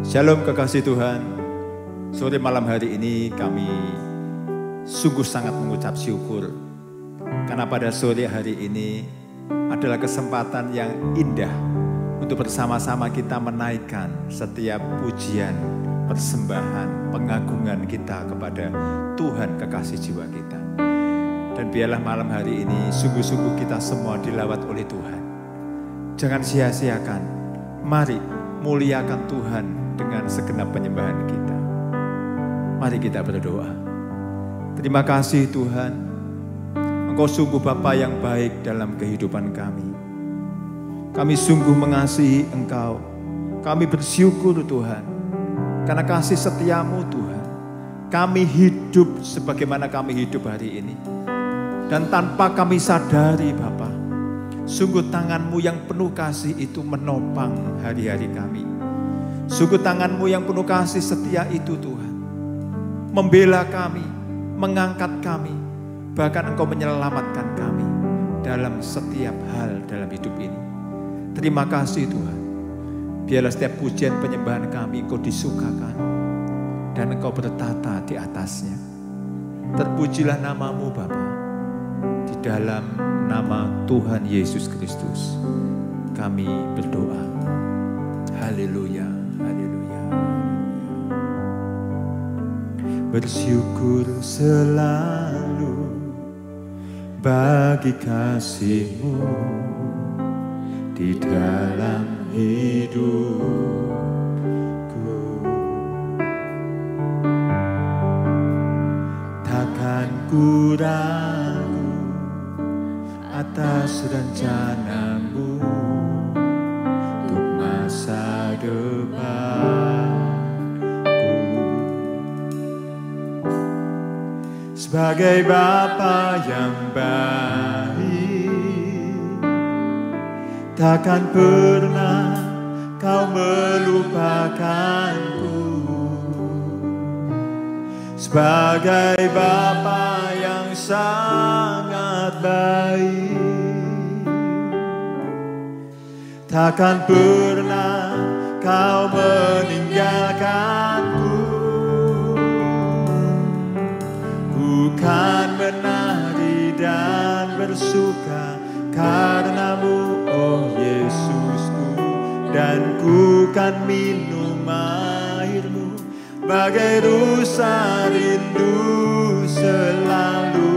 Shalom kekasih Tuhan. Sore malam hari ini kami sungguh sangat mengucap syukur karena pada sore hari ini adalah kesempatan yang indah untuk bersama-sama kita menaikkan setiap pujian, persembahan, pengagungan kita kepada Tuhan kekasih jiwa kita. Dan biarlah malam hari ini sungguh-sungguh kita semua dilawat oleh Tuhan. Jangan sia-siakan, mari muliakan Tuhan dengan segenap penyembahan kita. Mari kita berdoa. Terima kasih Tuhan, Engkau sungguh Bapa yang baik dalam kehidupan kami. Kami sungguh mengasihi Engkau. Kami bersyukur Tuhan, karena kasih setiamu Tuhan. Kami hidup sebagaimana kami hidup hari ini. Dan tanpa kami sadari Bapa, sungguh tangan-Mu yang penuh kasih itu menopang hari-hari kami. Sungguh tangan-Mu yang penuh kasih setia itu Tuhan, membela kami, mengangkat kami, bahkan Engkau menyelamatkan kami dalam setiap hal dalam hidup ini. Terima kasih Tuhan. Biarlah setiap pujian penyembahan kami Engkau disukakan dan Engkau bertata di atasnya. Terpujilah nama-Mu Bapa. Di dalam nama Tuhan Yesus Kristus kami berdoa. Haleluya. Bersyukur selalu bagi kasih-Mu di dalam hidupku. Takkan ku ragu atas rencana-Mu untuk masa depan. Sebagai Bapa yang baik, takkan pernah Kau melupakanku. Sebagai Bapa yang sangat baik, takkan pernah Kau meninggalkanku. Kan menari dan bersuka karena-Mu, oh Yesusku, dan ku kan minum air-Mu bagai rusa rindu. Selalu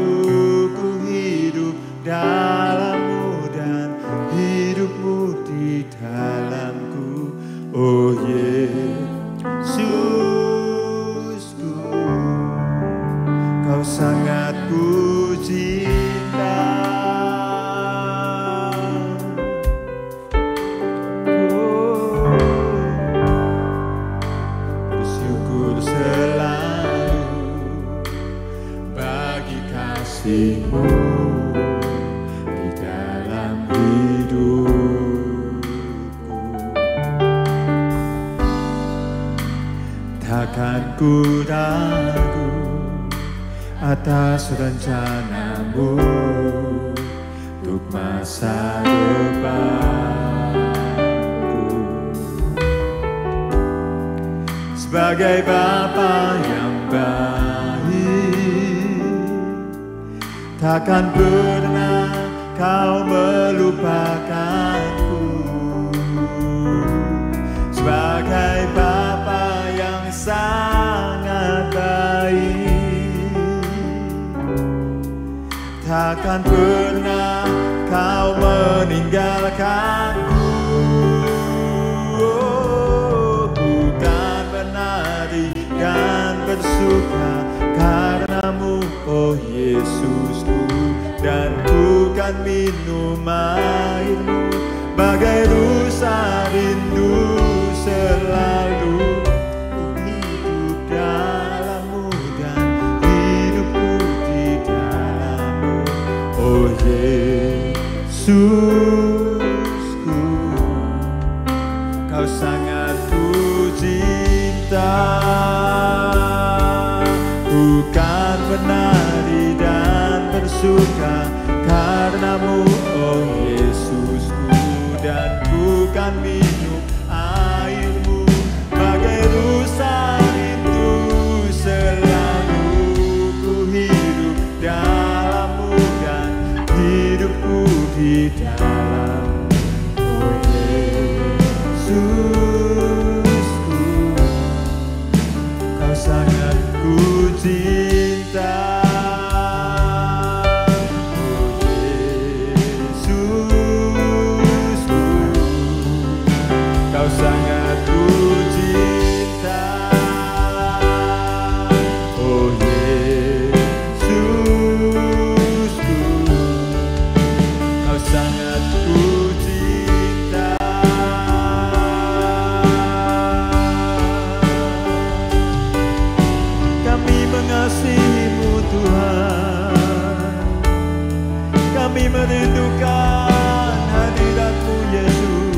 ku hidup dalam-Mu dan hidup-Mu di dalamku, oh Yesus. Kau sangat ku cinta. Bersyukur selalu bagi kasih-Mu di dalam hidupku. Takkan ku ragu atas rencana-Mu untuk masa depanku. Sebagai Bapa yang baik, takkan pernah Kau melupakanku. Sebagai Bapa yang sangat baik, takkan pernah Kau meninggalkanku. Ku kan menari dan bersuka karena-Mu, oh Yesusku, dan ku kan minum air-Mu bagai rusa rindu. Selalu ku hidup dalam-Mu dan hidupku di dalam-Mu, oh Yesusku. Kau sangat ku cinta. Ku kan menari dan bersuka karena-Mu, oh Yesusku, dan ku kan minum air-Mu bagai Yesusku, Kau sangat ku cinta. Kau sangat ku cinta, oh Yesusku, Kau sangat ku cinta. Kami mengasihi-Mu Tuhan, kami merindukan hadirat-Mu Yesus.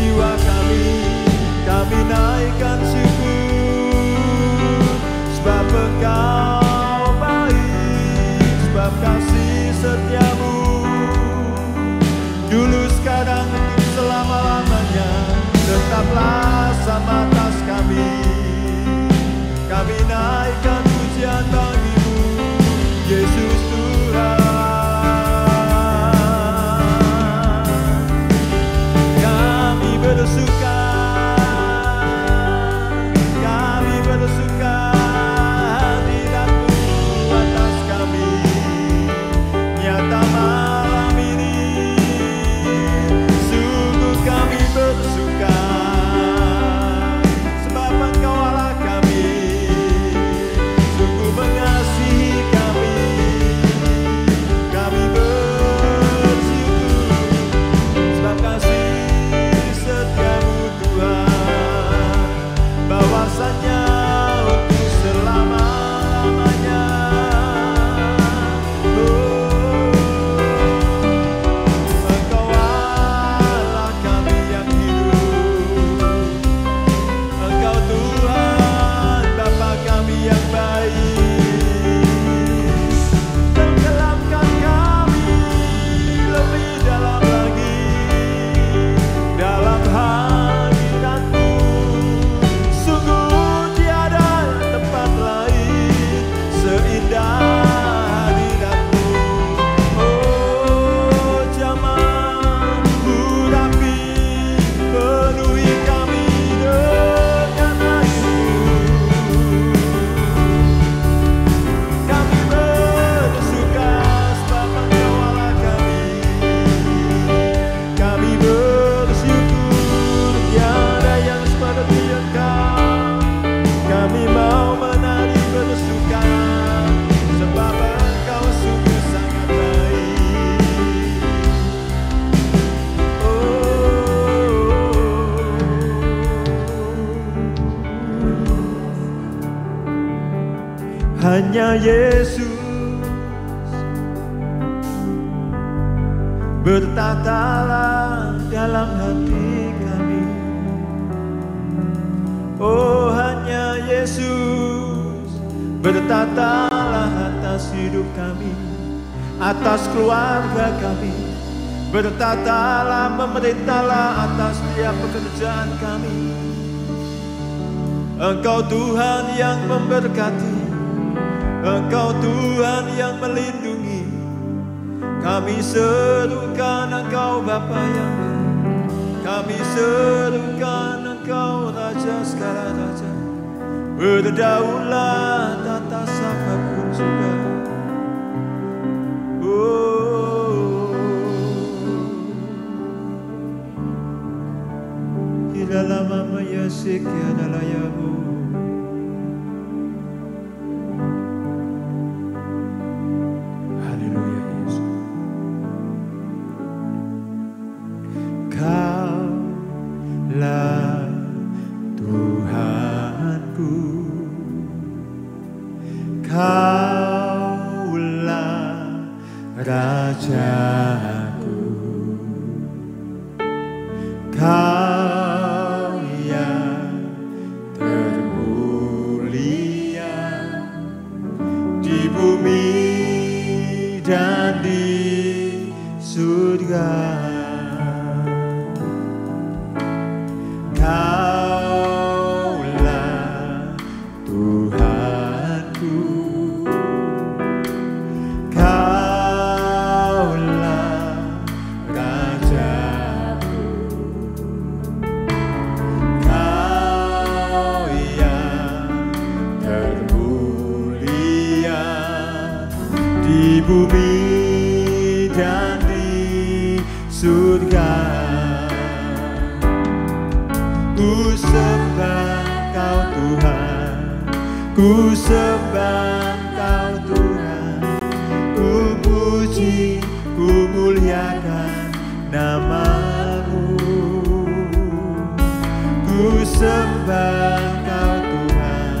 Jiwa kami naikkan syukur, sebab Engkau baik, sebab kasih setia-Mu dulu, sekarang, selama-lamanya tetaplah sama atas kami. Kami naikkan pujian bagi-Mu Yesus Tuhan. Bersuka, kami bersuka hadirat-Mu atas kami. Nyata malam ini sungguh kami bersuka, sebab Engkau Allah kami, sungguh mengasihi kami. Kami bersyukur sebab kasih setia-Mu Tuhan, bahwasanya untuk selama-lamanya. Engkau Allah kami yang hidup, Engkau Tuhan Bapa kami yang baik. Tenggelamkan kami lebih dalam lagi dalam hadirat-Mu, sungguh tiada tempat lain seindah hadirat-Mu. Oh, jamah urapi, penuhi kami dengan air-Mu. Kami bersuka sebab Engkau Allah kami. Kami bersyukur tiada yang seperti Engkau. Kami mau menari bersuka sebab Engkau sungguh sangat baik. Hanya Yesus bertatalah dalam hati kami. Oh, hanya Yesus bertatalah atas hidup kami, atas keluarga kami. Bertatalah, memerintahlah atas setiap pekerjaan kami. Engkau Tuhan yang memberkati, Engkau Tuhan yang melindungi. Kami serukan Engkau Bapa yang baik, kami serukan Engkau Raja segala raja. Berdaulat atas apapun juga. Di dalam nama Yesus adalah Yahu. Kaulah Tuhanku, Kaulah Rajaku, Kau yang termulia di bumi dan di surga. Kaulah Tuhanku, di bumi dan di surga. Ku sembah Kau Tuhan, ku sembah Kau Tuhan, ku puji, ku muliakan nama-Mu. Ku sembah Kau Tuhan,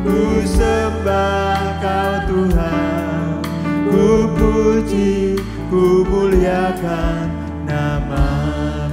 ku sembah Kau Tuhan, ku puji, ku muliakan nama-Mu.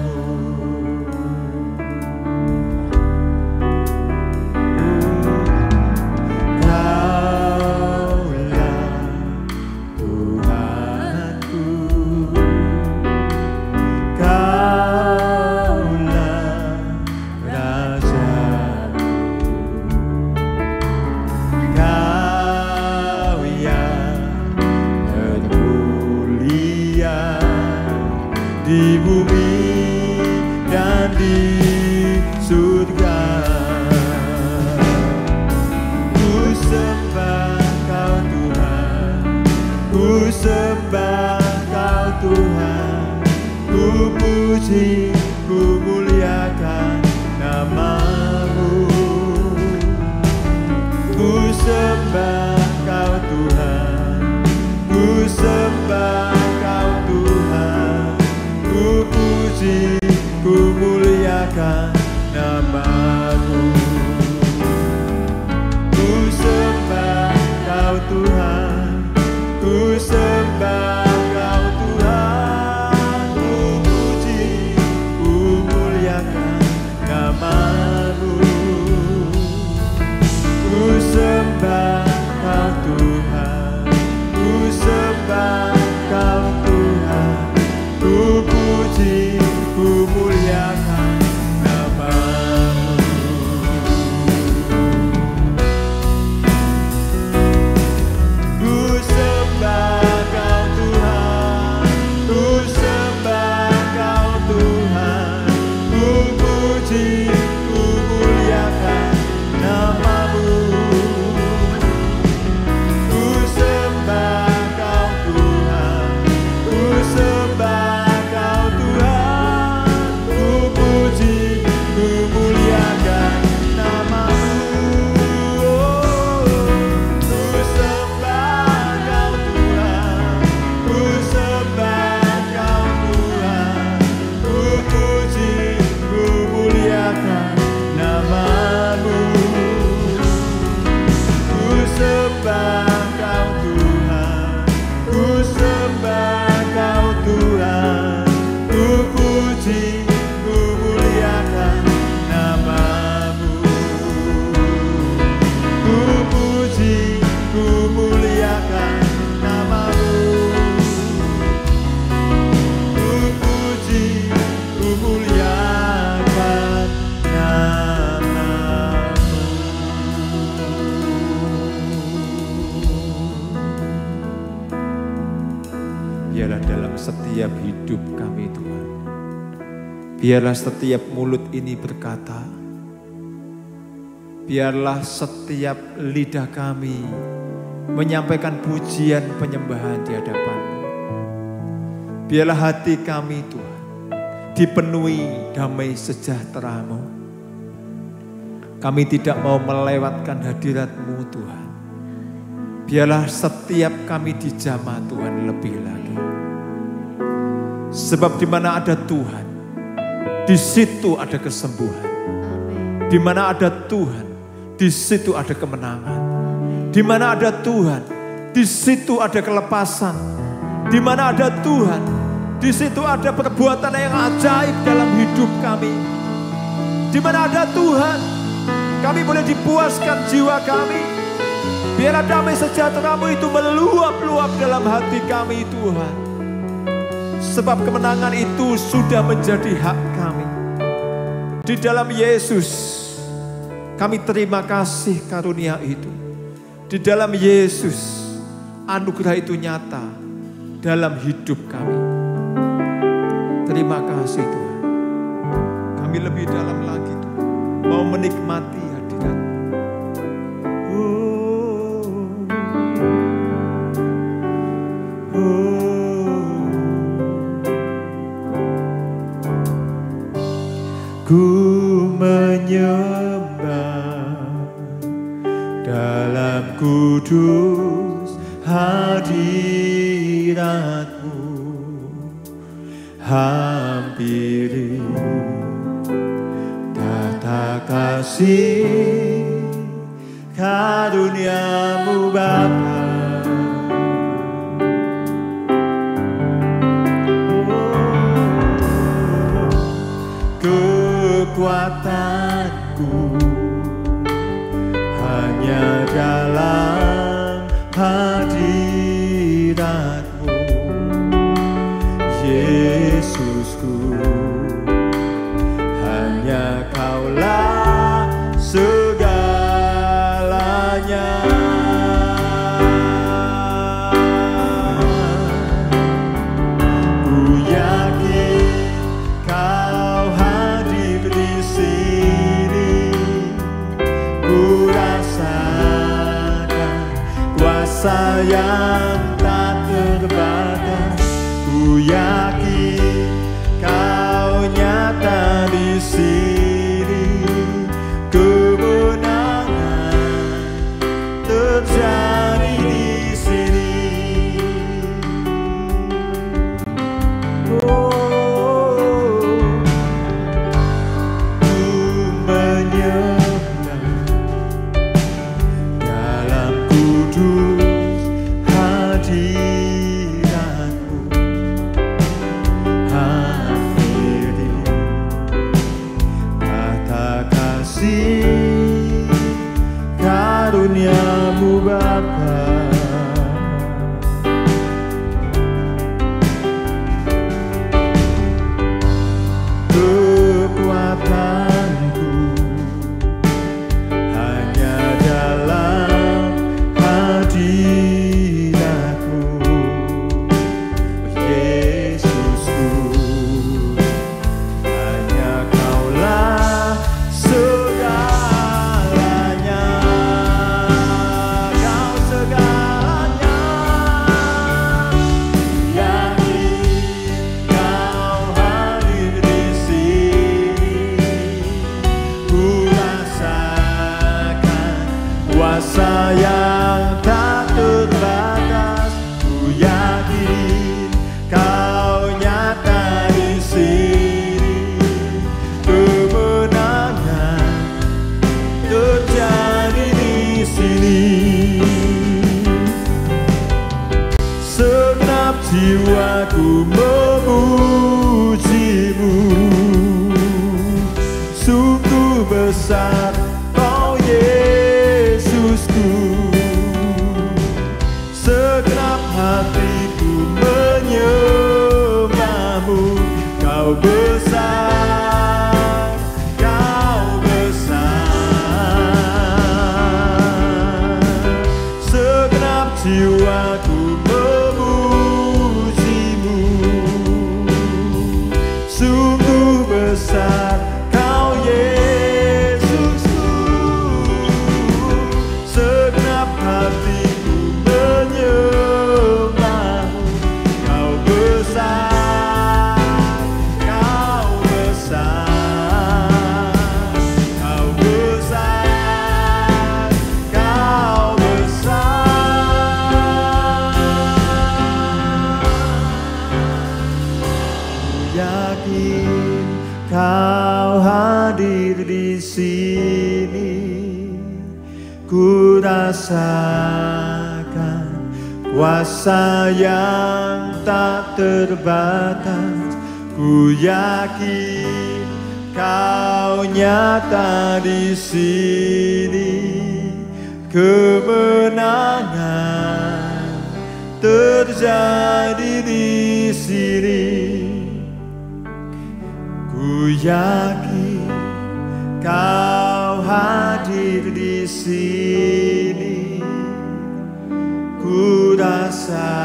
Di bumi dan di surga. Ku sembah Kau Tuhan, ku sembah Kau Tuhan, ku puji, ku muliakan nama-Mu. Ku sembah Kau Tuhan, ku sembah Kau Tuhan, ku puji, ku muliakan nama-Mu. Ku sembah Kau Tuhan, ku sembah Kau Tuhan, ku puji, ku muliakan nama-Mu. Ku sembah Kau Tuhan, ku sembah Kau Tuhan, ku puji, ku muliakan nama-Mu. Ku sembah Kau Tuhan, ku sembah Kau Tuhan, ku puji, ku muliakan nama-Mu. Ku sembah Kau Tuhan, ku sembah Kau Tuhan, ku puji, ku muliakan nama-Mu. Ku sembah Kau Tuhan, ku sembah Kau Tuhan, ku puji, ku muliakan nama-Mu. Ku sembah Kau Tuhan, ku sembah Kau Tuhan, ku puji, ku muliakan nama-Mu. Ku puji, ku muliakan nama-Mu. Ku puji, ku muliakan nama-Mu. Biarlah dalam setiap hidup kami Tuhan, biarlah setiap mulut ini berkata, biarlah setiap lidah kami menyampaikan pujian penyembahan di hadapan-Mu. Biarlah hati kami Tuhan dipenuhi damai sejahtera-Mu. Kami tidak mau melewatkan hadirat-Mu Tuhan. Biarlah setiap kami dijamah Tuhan lebih lagi. Sebab di mana ada Tuhan, di situ ada kesembuhan. Di mana ada Tuhan, di situ ada kemenangan. Di mana ada Tuhan, di situ ada kelepasan. Di mana ada Tuhan, di situ ada perbuatan yang ajaib dalam hidup kami. Di mana ada Tuhan, kami boleh dipuaskan jiwa kami. Biarlah damai sejahtera-Mu itu meluap-luap dalam hati kami Tuhan. Sebab kemenangan itu sudah menjadi hak kami. Di dalam Yesus kami terima kasih karunia itu. Di dalam Yesus anugerah itu nyata dalam hidup kami. Terima kasih Tuhan. Kami lebih dalam lagi Tuhan, mau menikmati hadirat-Mu. kudus hadirat-Mu, hampiri tata kasih karunia-Mu Bapa. Kekuatanku hanya dalam hadirat-Mu, Yesusku. Hanya Kaulah segalanya. Ku yakin Kau hadir di sini, ku rasakan kuasa yang tak terbatas. Ku yakin Kau nyata di sini, kemenangan terjadi di sini. Oh, ku menyembah dalam kudus hadirat-Mu, hampiri kata kasih karunia-Mu Bapa. Kekuatanku hanya dalam hadirat-Mu, Yesusku. Hanya Kaulah segalanya, Kau segalanya. Yakin Kau hadir di sini, ku rasakan kuasa yang tak terbatas. Ku yakin Kau nyata di sini, kemenangan terjadi di sini. Segenap jiwaku memuji-Mu, sungguh besar Kau Yesusku. Segenap hatiku menyembah-Mu, Kau besar, Kau besar. Segenap jiwaku memuji-Mu, sungguh besar Kau Yesusku. Segenap hatiku menyembah-Mu, Kau besar, Kau besar. Kau besar, Kau besar. Ku yakin Kau hadir di sini, ku rasakan kuasa yang tak terbatas. Ku yakin Kau nyata di sini, kemenangan terjadi di sini. Ku yakin Kau hadir di sini, ku rasakan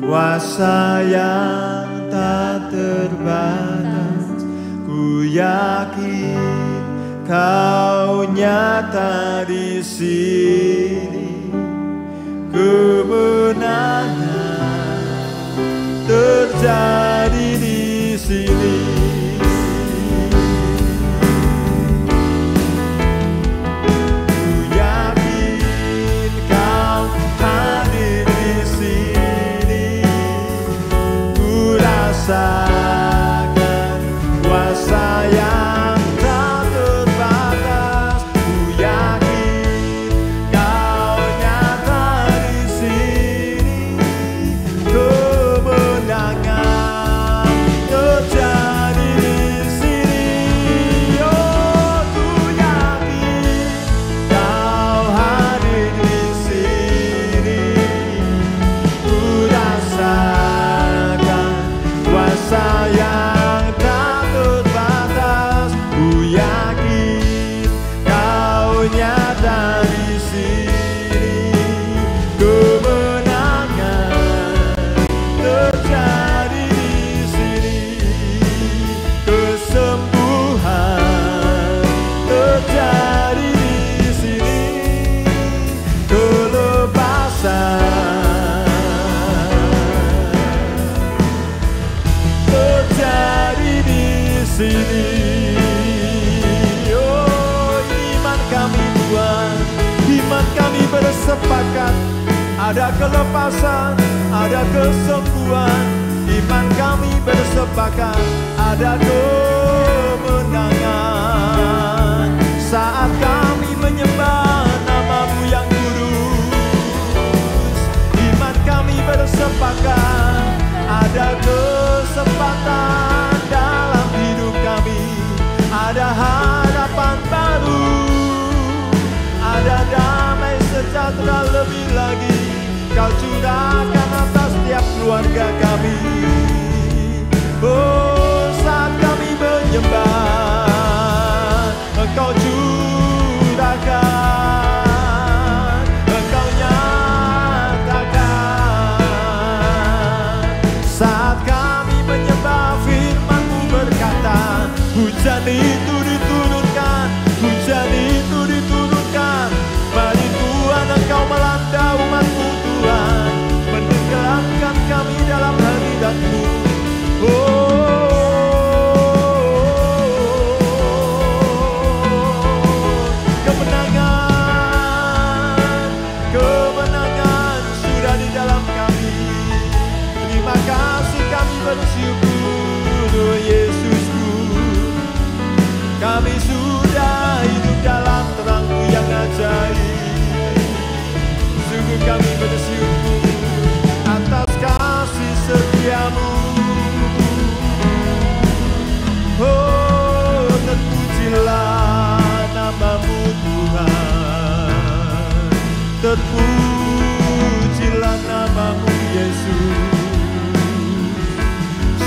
kuasa yang tak terbatas. Ku yakin Kau nyata di sini, kemenangan terjadi di sini. Ku yakin bersepakat, ada kelepasan, ada kesembuhan. Iman kami bersepakat, ada kemenangan. Saat kami menyembah nama-Mu yang kudus, iman kami bersepakat, ada kesempatan dalam hidup kami, ada harapan baru, ada damai sejahtera lebih lagi Kau curahkan atas setiap keluarga kami. Oh, saat kami menyembah, Engkau curahkan, Engkau nyatakan. Saat kami menyembah, firman-Mu berkata, hujan itu diturunkan, hujan itu diturunkan. Mari Tuhan Engkau melanda umat-Mu Tuhan, menenggelamkan kami dalam hadirat-Mu. Kemenangan, kemenangan sudah di dalam kami. Terima kasih kami bersyukur, oh Yesusku. Kami sudah hidup dalam terang-Mu yang ajaib. Sungguh kami bersyukur atas kasih setia-Mu. Oh, terpujilah nama-Mu Tuhan, terpujilah nama-Mu Yesus.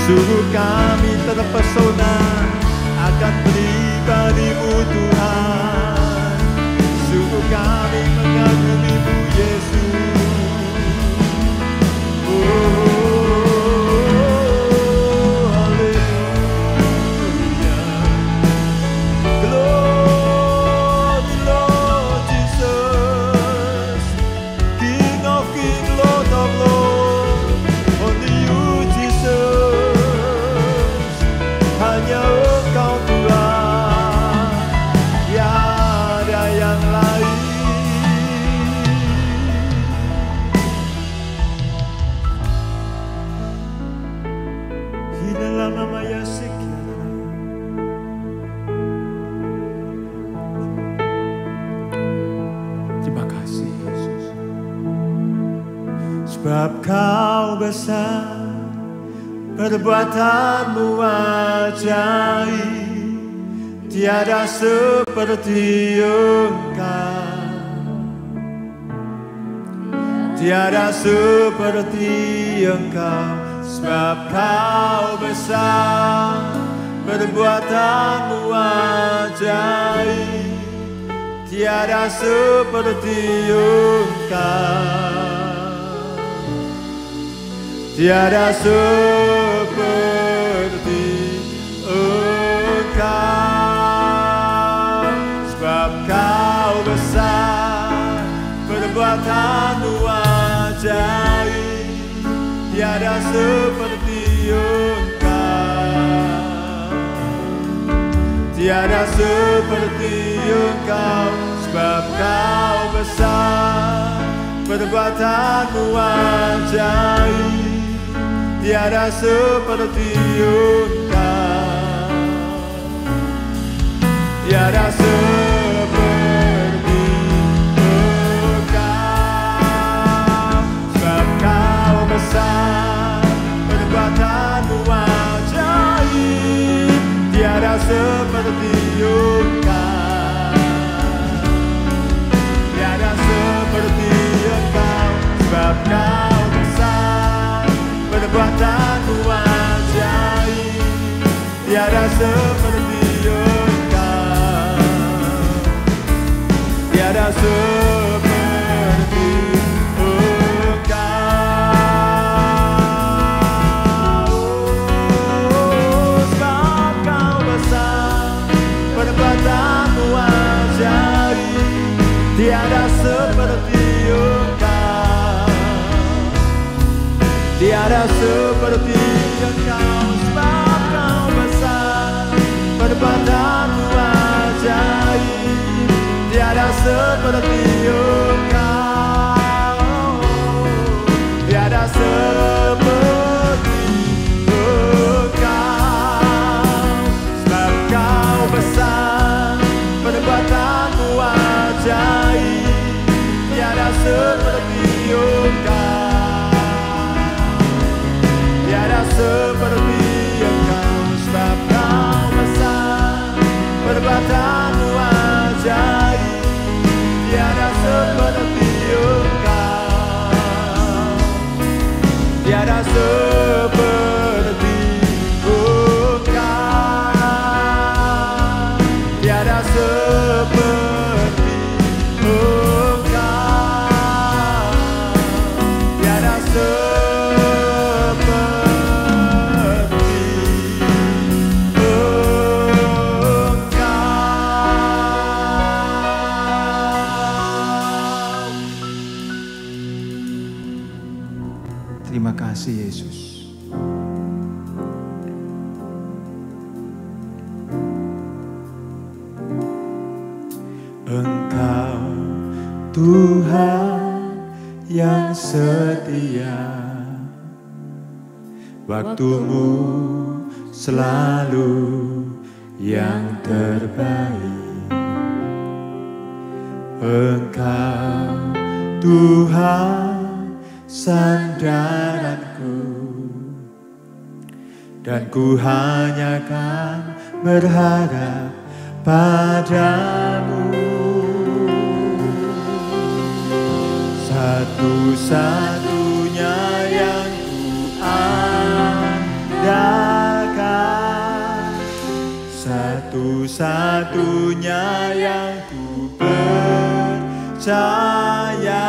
Sungguh kami terpesona akan pribadi-Mu Tuhan. Sungguh kami mengagumi-Mu Yesus. Sebab Kau besar, perbuatan-Mu ajaib, tiada seperti Engkau, tiada seperti Engkau. Sebab Kau besar, perbuatan-Mu ajaib, tiada seperti Engkau. Tiada seperti Engkau. Sebab Kau besar, perbuatan-Mu ajaib, tiada seperti Engkau, tiada seperti Engkau. Sebab Kau besar, perbuatan-Mu ajaib, tiada seperti Engkau, tiada seperti Engkau. Sebab Kau besar, perbuatan-Mu ajaib, tiada seperti Engkau, tiada seperti Engkau. Sebab Kau besar, perbuatan-Mu ajaib, tiada seperti Engkau, tiada seperti Engkau. Oh, sebab Kau besar, perbuatan-Mu ajaib, tiada seperti Engkau, tiada seperti Engkau. Sebab Kau besar, perbuatan-Mu ajaib, tiada seperti Engkau. seperti Engkau, tiada seperti Engkau, sebab Kau besar, perbuatanmu ajaib, tiada seperti Engkau, tiada seperti Engkau, tiada seperti Engkau, tiada seperti Engkau. Terima kasih Yesus. Engkau Tuhan yang setia, waktumu selalu yang terbaik. Engkau Tuhan sandaranku, dan ku hanya kan berharap padamu. Satu-satunya yang ku andalkan, satu-satunya yang ku percaya.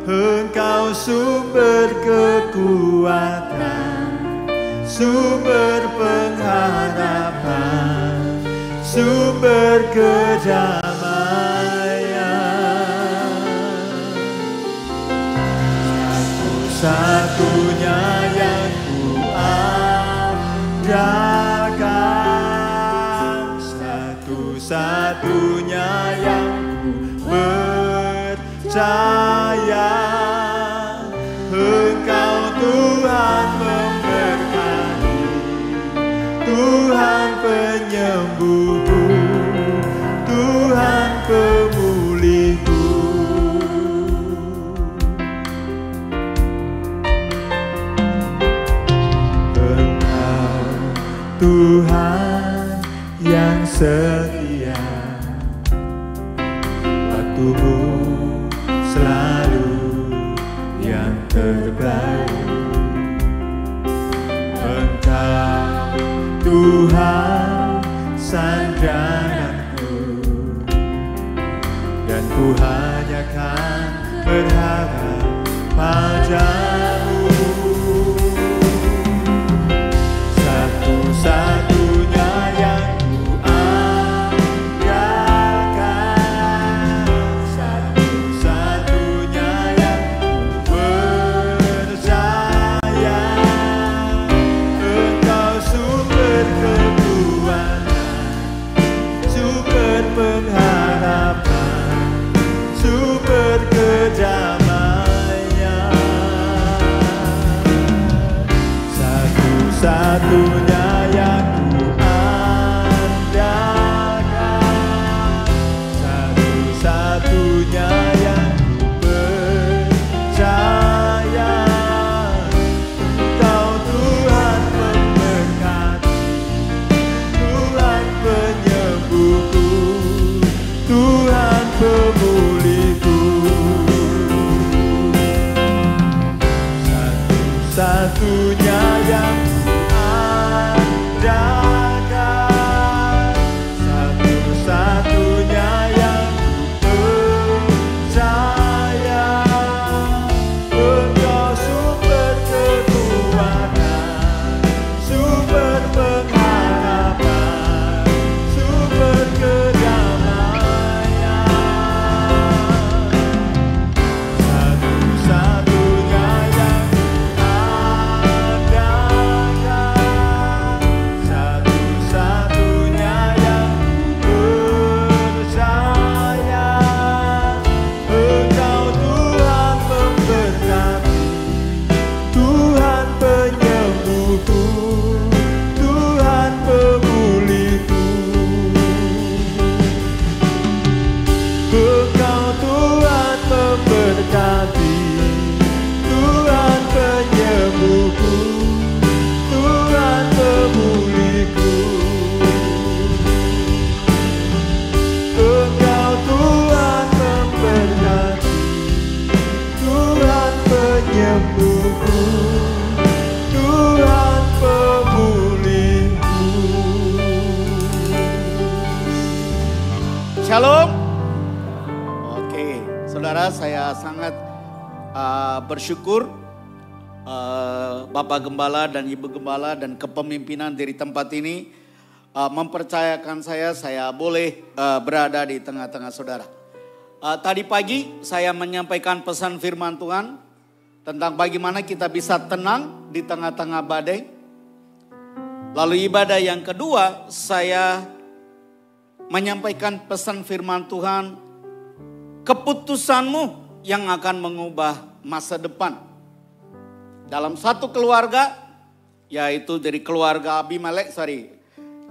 Engkau sumber kekuatan, sumber pengharapan, sumber kedamaian. Satu-satunya yang ku andalkan, satu-satunya yang ku percaya. Engkau Tuhan memberkati, Tuhan penyembuhku, Tuhan pemulihku. Engkau Tuhan yang setia, waktumu selalu yang terbaik. Engkau Tuhan sandaranku, dan ku hanya kan berharap padamu. Satu-satunya yang ku andalkan, satu-satunya yang ku percaya. Engkau sumber kekuatan, sumber pengharapan, sumber kedamaian. Satu-satunya yang ku andalkan, satu-satunya yang ku percaya. Engkau Tuhan memberkati, Tuhan penyembuhku, Tuhan pemulihku. Satu-satunya yang ku andalkan, saudara, saya sangat bersyukur Bapak Gembala dan Ibu Gembala dan kepemimpinan dari tempat ini mempercayakan saya boleh berada di tengah-tengah saudara. Tadi pagi saya menyampaikan pesan firman Tuhan tentang bagaimana kita bisa tenang di tengah-tengah badai. Lalu ibadah yang kedua saya menyampaikan pesan firman Tuhan, keputusanmu yang akan mengubah masa depan. Dalam satu keluarga, yaitu dari keluarga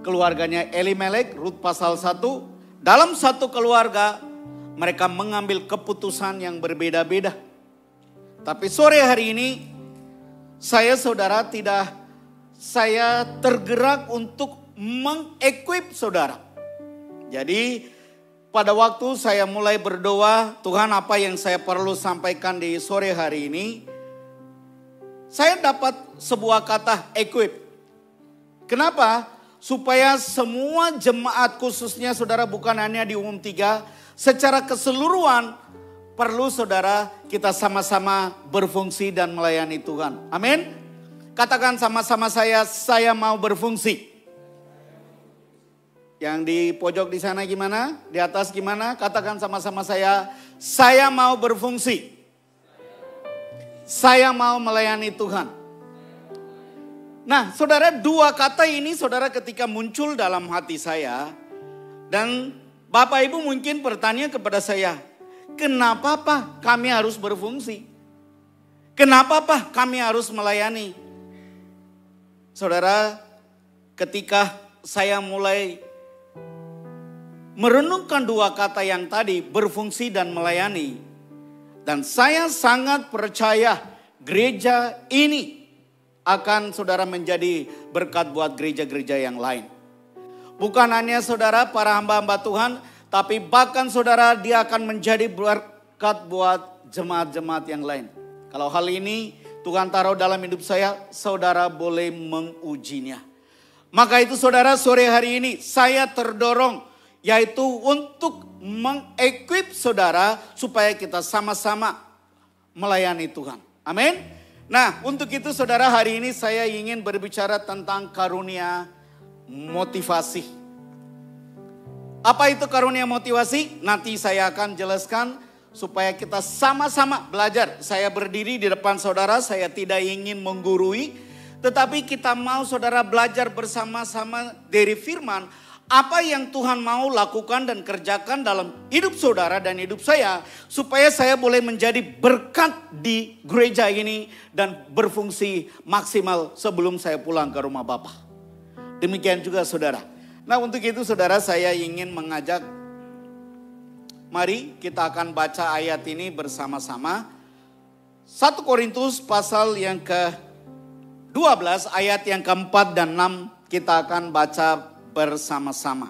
keluarganya Elimelek, Rut pasal 1. Dalam satu keluarga, mereka mengambil keputusan yang berbeda-beda. Tapi sore hari ini, saya tergerak untuk mengequip saudara. Jadi pada waktu saya mulai berdoa, Tuhan apa yang saya perlu sampaikan di sore hari ini, saya dapat sebuah kata equip. Kenapa? Supaya semua jemaat khususnya saudara bukan hanya di Umum 3, secara keseluruhan perlu saudara kita sama-sama berfungsi dan melayani Tuhan. Amin. Katakan sama-sama saya mau berfungsi. Yang di pojok di sana gimana? Di atas gimana? Katakan sama-sama saya mau berfungsi. Saya mau melayani Tuhan. Nah, saudara, dua kata ini saudara ketika muncul dalam hati saya. Dan Bapak Ibu mungkin bertanya kepada saya, kenapa Pak kami harus berfungsi? Kenapa Pak kami harus melayani? Saudara, ketika saya mulai merenungkan dua kata yang tadi, berfungsi dan melayani. Dan saya sangat percaya gereja ini akan saudara menjadi berkat buat gereja-gereja yang lain. Bukan hanya saudara para hamba-hamba Tuhan, tapi bahkan saudara dia akan menjadi berkat buat jemaat-jemaat yang lain. Kalau hal ini Tuhan taruh dalam hidup saya, saudara boleh mengujinya. Maka itu saudara sore hari ini saya terdorong yaitu untuk mengequip saudara supaya kita sama-sama melayani Tuhan. Amin. Nah, untuk itu saudara hari ini saya ingin berbicara tentang karunia motivasi. Apa itu karunia motivasi? Nanti saya akan jelaskan supaya kita sama-sama belajar. Saya berdiri di depan saudara, saya tidak ingin menggurui, tetapi kita mau saudara belajar bersama-sama dari firman. Apa yang Tuhan mau lakukan dan kerjakan dalam hidup saudara dan hidup saya. Supaya saya boleh menjadi berkat di gereja ini. Dan berfungsi maksimal sebelum saya pulang ke rumah Bapa. Demikian juga saudara. Nah untuk itu saudara saya ingin mengajak. Mari kita akan baca ayat ini bersama-sama. 1 Korintus pasal yang ke-12 ayat yang ke-4 dan 6 kita akan baca bersama-sama.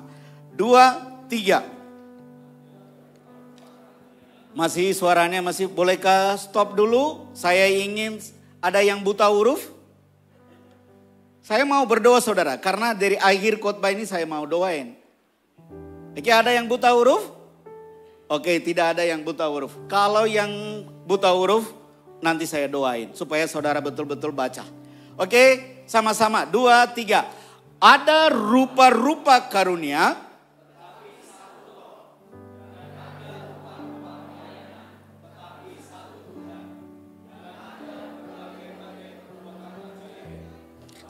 2, 3. Masih suaranya masih bolehkah stop dulu? Saya ingin ada yang buta huruf. Saya mau berdoa saudara. Karena dari akhir khotbah ini saya mau doain. Oke, ada yang buta huruf? Oke, tidak ada yang buta huruf. Kalau yang buta huruf nanti saya doain. Supaya saudara betul-betul baca. Oke, sama-sama. 2, 3. Ada rupa-rupa karunia,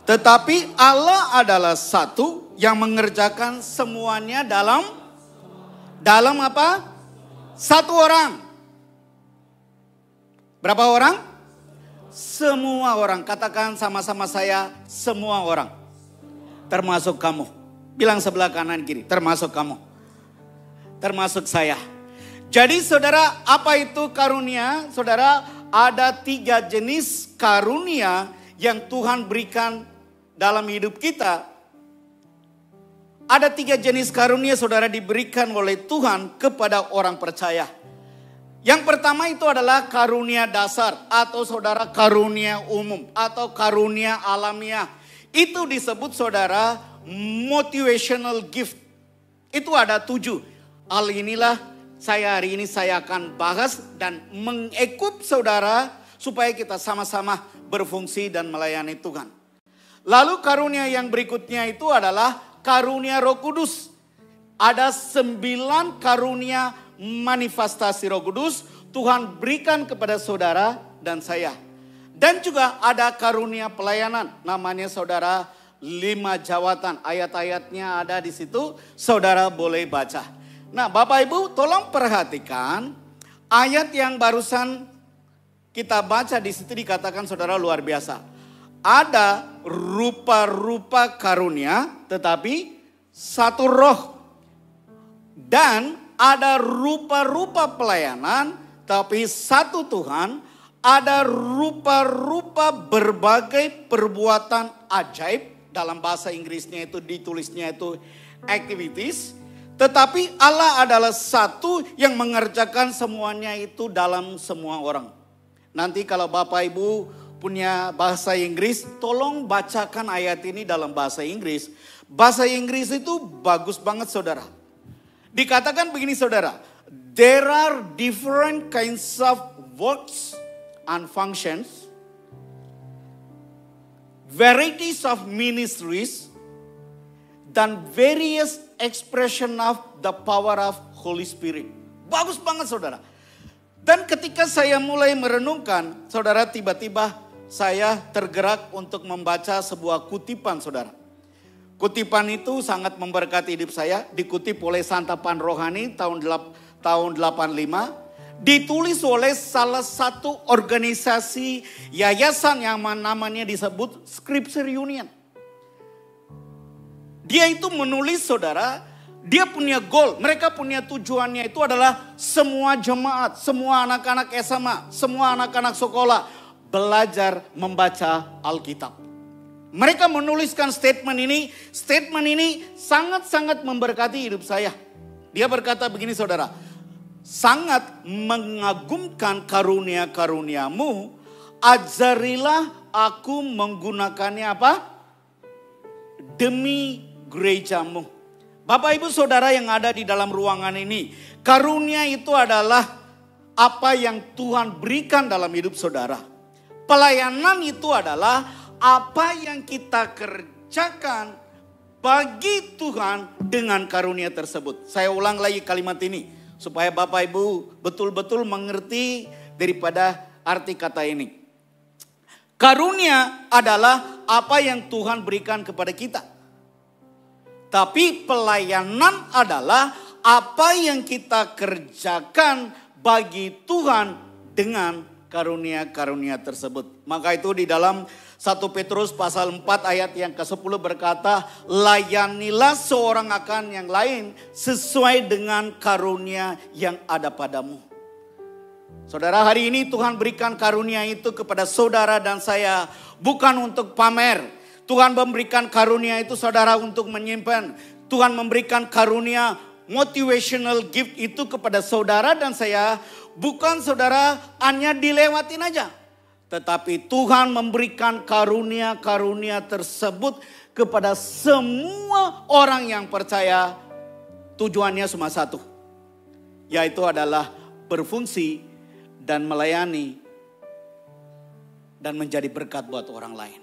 tetapi Allah adalah satu yang mengerjakan semuanya dalam apa? Satu orang. Berapa orang? Semua orang. Katakan sama-sama saya, semua orang. Termasuk kamu. Bilang sebelah kanan kiri. Termasuk kamu. Termasuk saya. Jadi saudara, apa itu karunia? Saudara, ada 3 jenis karunia yang Tuhan berikan dalam hidup kita. Ada 3 jenis karunia saudara diberikan oleh Tuhan kepada orang percaya. Yang pertama itu adalah karunia dasar atau saudara karunia umum atau karunia alamiah. Itu disebut saudara motivational gift. Itu ada 7. Hal inilah hari ini saya akan bahas dan mengekip saudara supaya kita sama-sama berfungsi dan melayani Tuhan. Lalu karunia yang berikutnya itu adalah karunia Roh Kudus. Ada 9 karunia manifestasi Roh Kudus Tuhan berikan kepada saudara dan saya. Dan juga ada karunia pelayanan, namanya saudara 5 jawatan. Ayat-ayatnya ada di situ, saudara boleh baca. Nah, Bapak Ibu tolong perhatikan ayat yang barusan kita baca di situ dikatakan saudara luar biasa. Ada rupa-rupa karunia tetapi satu roh. Dan ada rupa-rupa pelayanan tapi satu Tuhan. Ada rupa-rupa berbagai perbuatan ajaib. Dalam bahasa Inggrisnya itu ditulisnya itu activities. Tetapi Allah adalah satu yang mengerjakan semuanya itu dalam semua orang. Nanti kalau Bapak Ibu punya bahasa Inggris, tolong bacakan ayat ini dalam bahasa Inggris. Bahasa Inggris itu bagus banget saudara. Dikatakan begini saudara. There are different kinds of works and functions, varieties of ministries, dan various expression of the power of Holy Spirit. Bagus banget saudara. Dan ketika saya mulai merenungkan, saudara, tiba-tiba saya tergerak untuk membaca sebuah kutipan saudara. Kutipan itu sangat memberkati hidup saya, dikutip oleh Santapan Rohani tahun 85. Ditulis oleh salah satu organisasi yayasan yang namanya disebut Scripture Union. Dia itu menulis saudara, dia punya goal, mereka punya tujuannya itu adalah semua jemaat, semua anak-anak SMA, semua anak-anak sekolah belajar membaca Alkitab. Mereka menuliskan statement ini sangat-sangat memberkati hidup saya. Dia berkata begini saudara, sangat mengagumkan karunia-karuniamu, ajarilah aku menggunakannya apa? Demi gerejamu. Bapak Ibu Saudara yang ada di dalam ruangan ini, karunia itu adalah apa yang Tuhan berikan dalam hidup saudara. Pelayanan itu adalah apa yang kita kerjakan bagi Tuhan dengan karunia tersebut. Saya ulang lagi kalimat ini supaya Bapak Ibu betul-betul mengerti daripada arti kata ini. Karunia adalah apa yang Tuhan berikan kepada kita. Tapi pelayanan adalah apa yang kita kerjakan bagi Tuhan dengan karunia-karunia tersebut. Maka itu di dalam 1 Petrus pasal 4 ayat yang ke-10 berkata, layanilah seorang akan yang lain sesuai dengan karunia yang ada padamu. Saudara, hari ini Tuhan berikan karunia itu kepada saudara dan saya bukan untuk pamer. Tuhan memberikan karunia itu saudara untuk menyimpan. Tuhan memberikan karunia motivational gift itu kepada saudara dan saya bukan saudara hanya dilewatin aja. Tetapi Tuhan memberikan karunia-karunia tersebut kepada semua orang yang percaya. Tujuannya cuma satu, yaitu adalah berfungsi dan melayani dan menjadi berkat buat orang lain.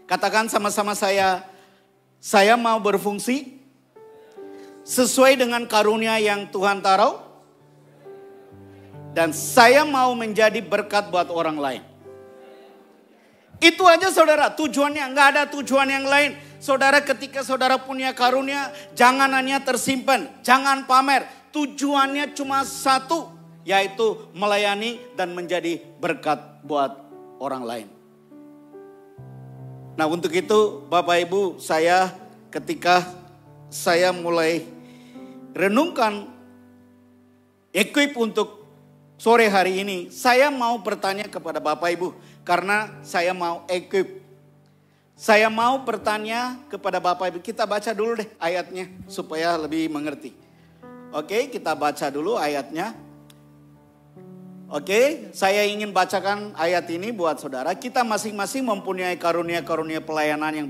Katakan sama-sama saya mau berfungsi sesuai dengan karunia yang Tuhan taruh. Dan saya mau menjadi berkat buat orang lain. Itu aja saudara, tujuannya, nggak ada tujuan yang lain. Saudara, ketika saudara punya karunia, jangan hanya tersimpan, jangan pamer. Tujuannya cuma satu, yaitu melayani dan menjadi berkat buat orang lain. Nah, untuk itu Bapak Ibu, ketika saya mulai renungkan equip untuk sore hari ini, saya mau bertanya kepada Bapak Ibu karena saya mau equip. Saya mau bertanya kepada Bapak Ibu. Kita baca dulu deh ayatnya supaya lebih mengerti. Oke, kita baca dulu ayatnya. Oke, saya ingin bacakan ayat ini buat saudara. Kita masing-masing mempunyai karunia-karunia pelayanan yang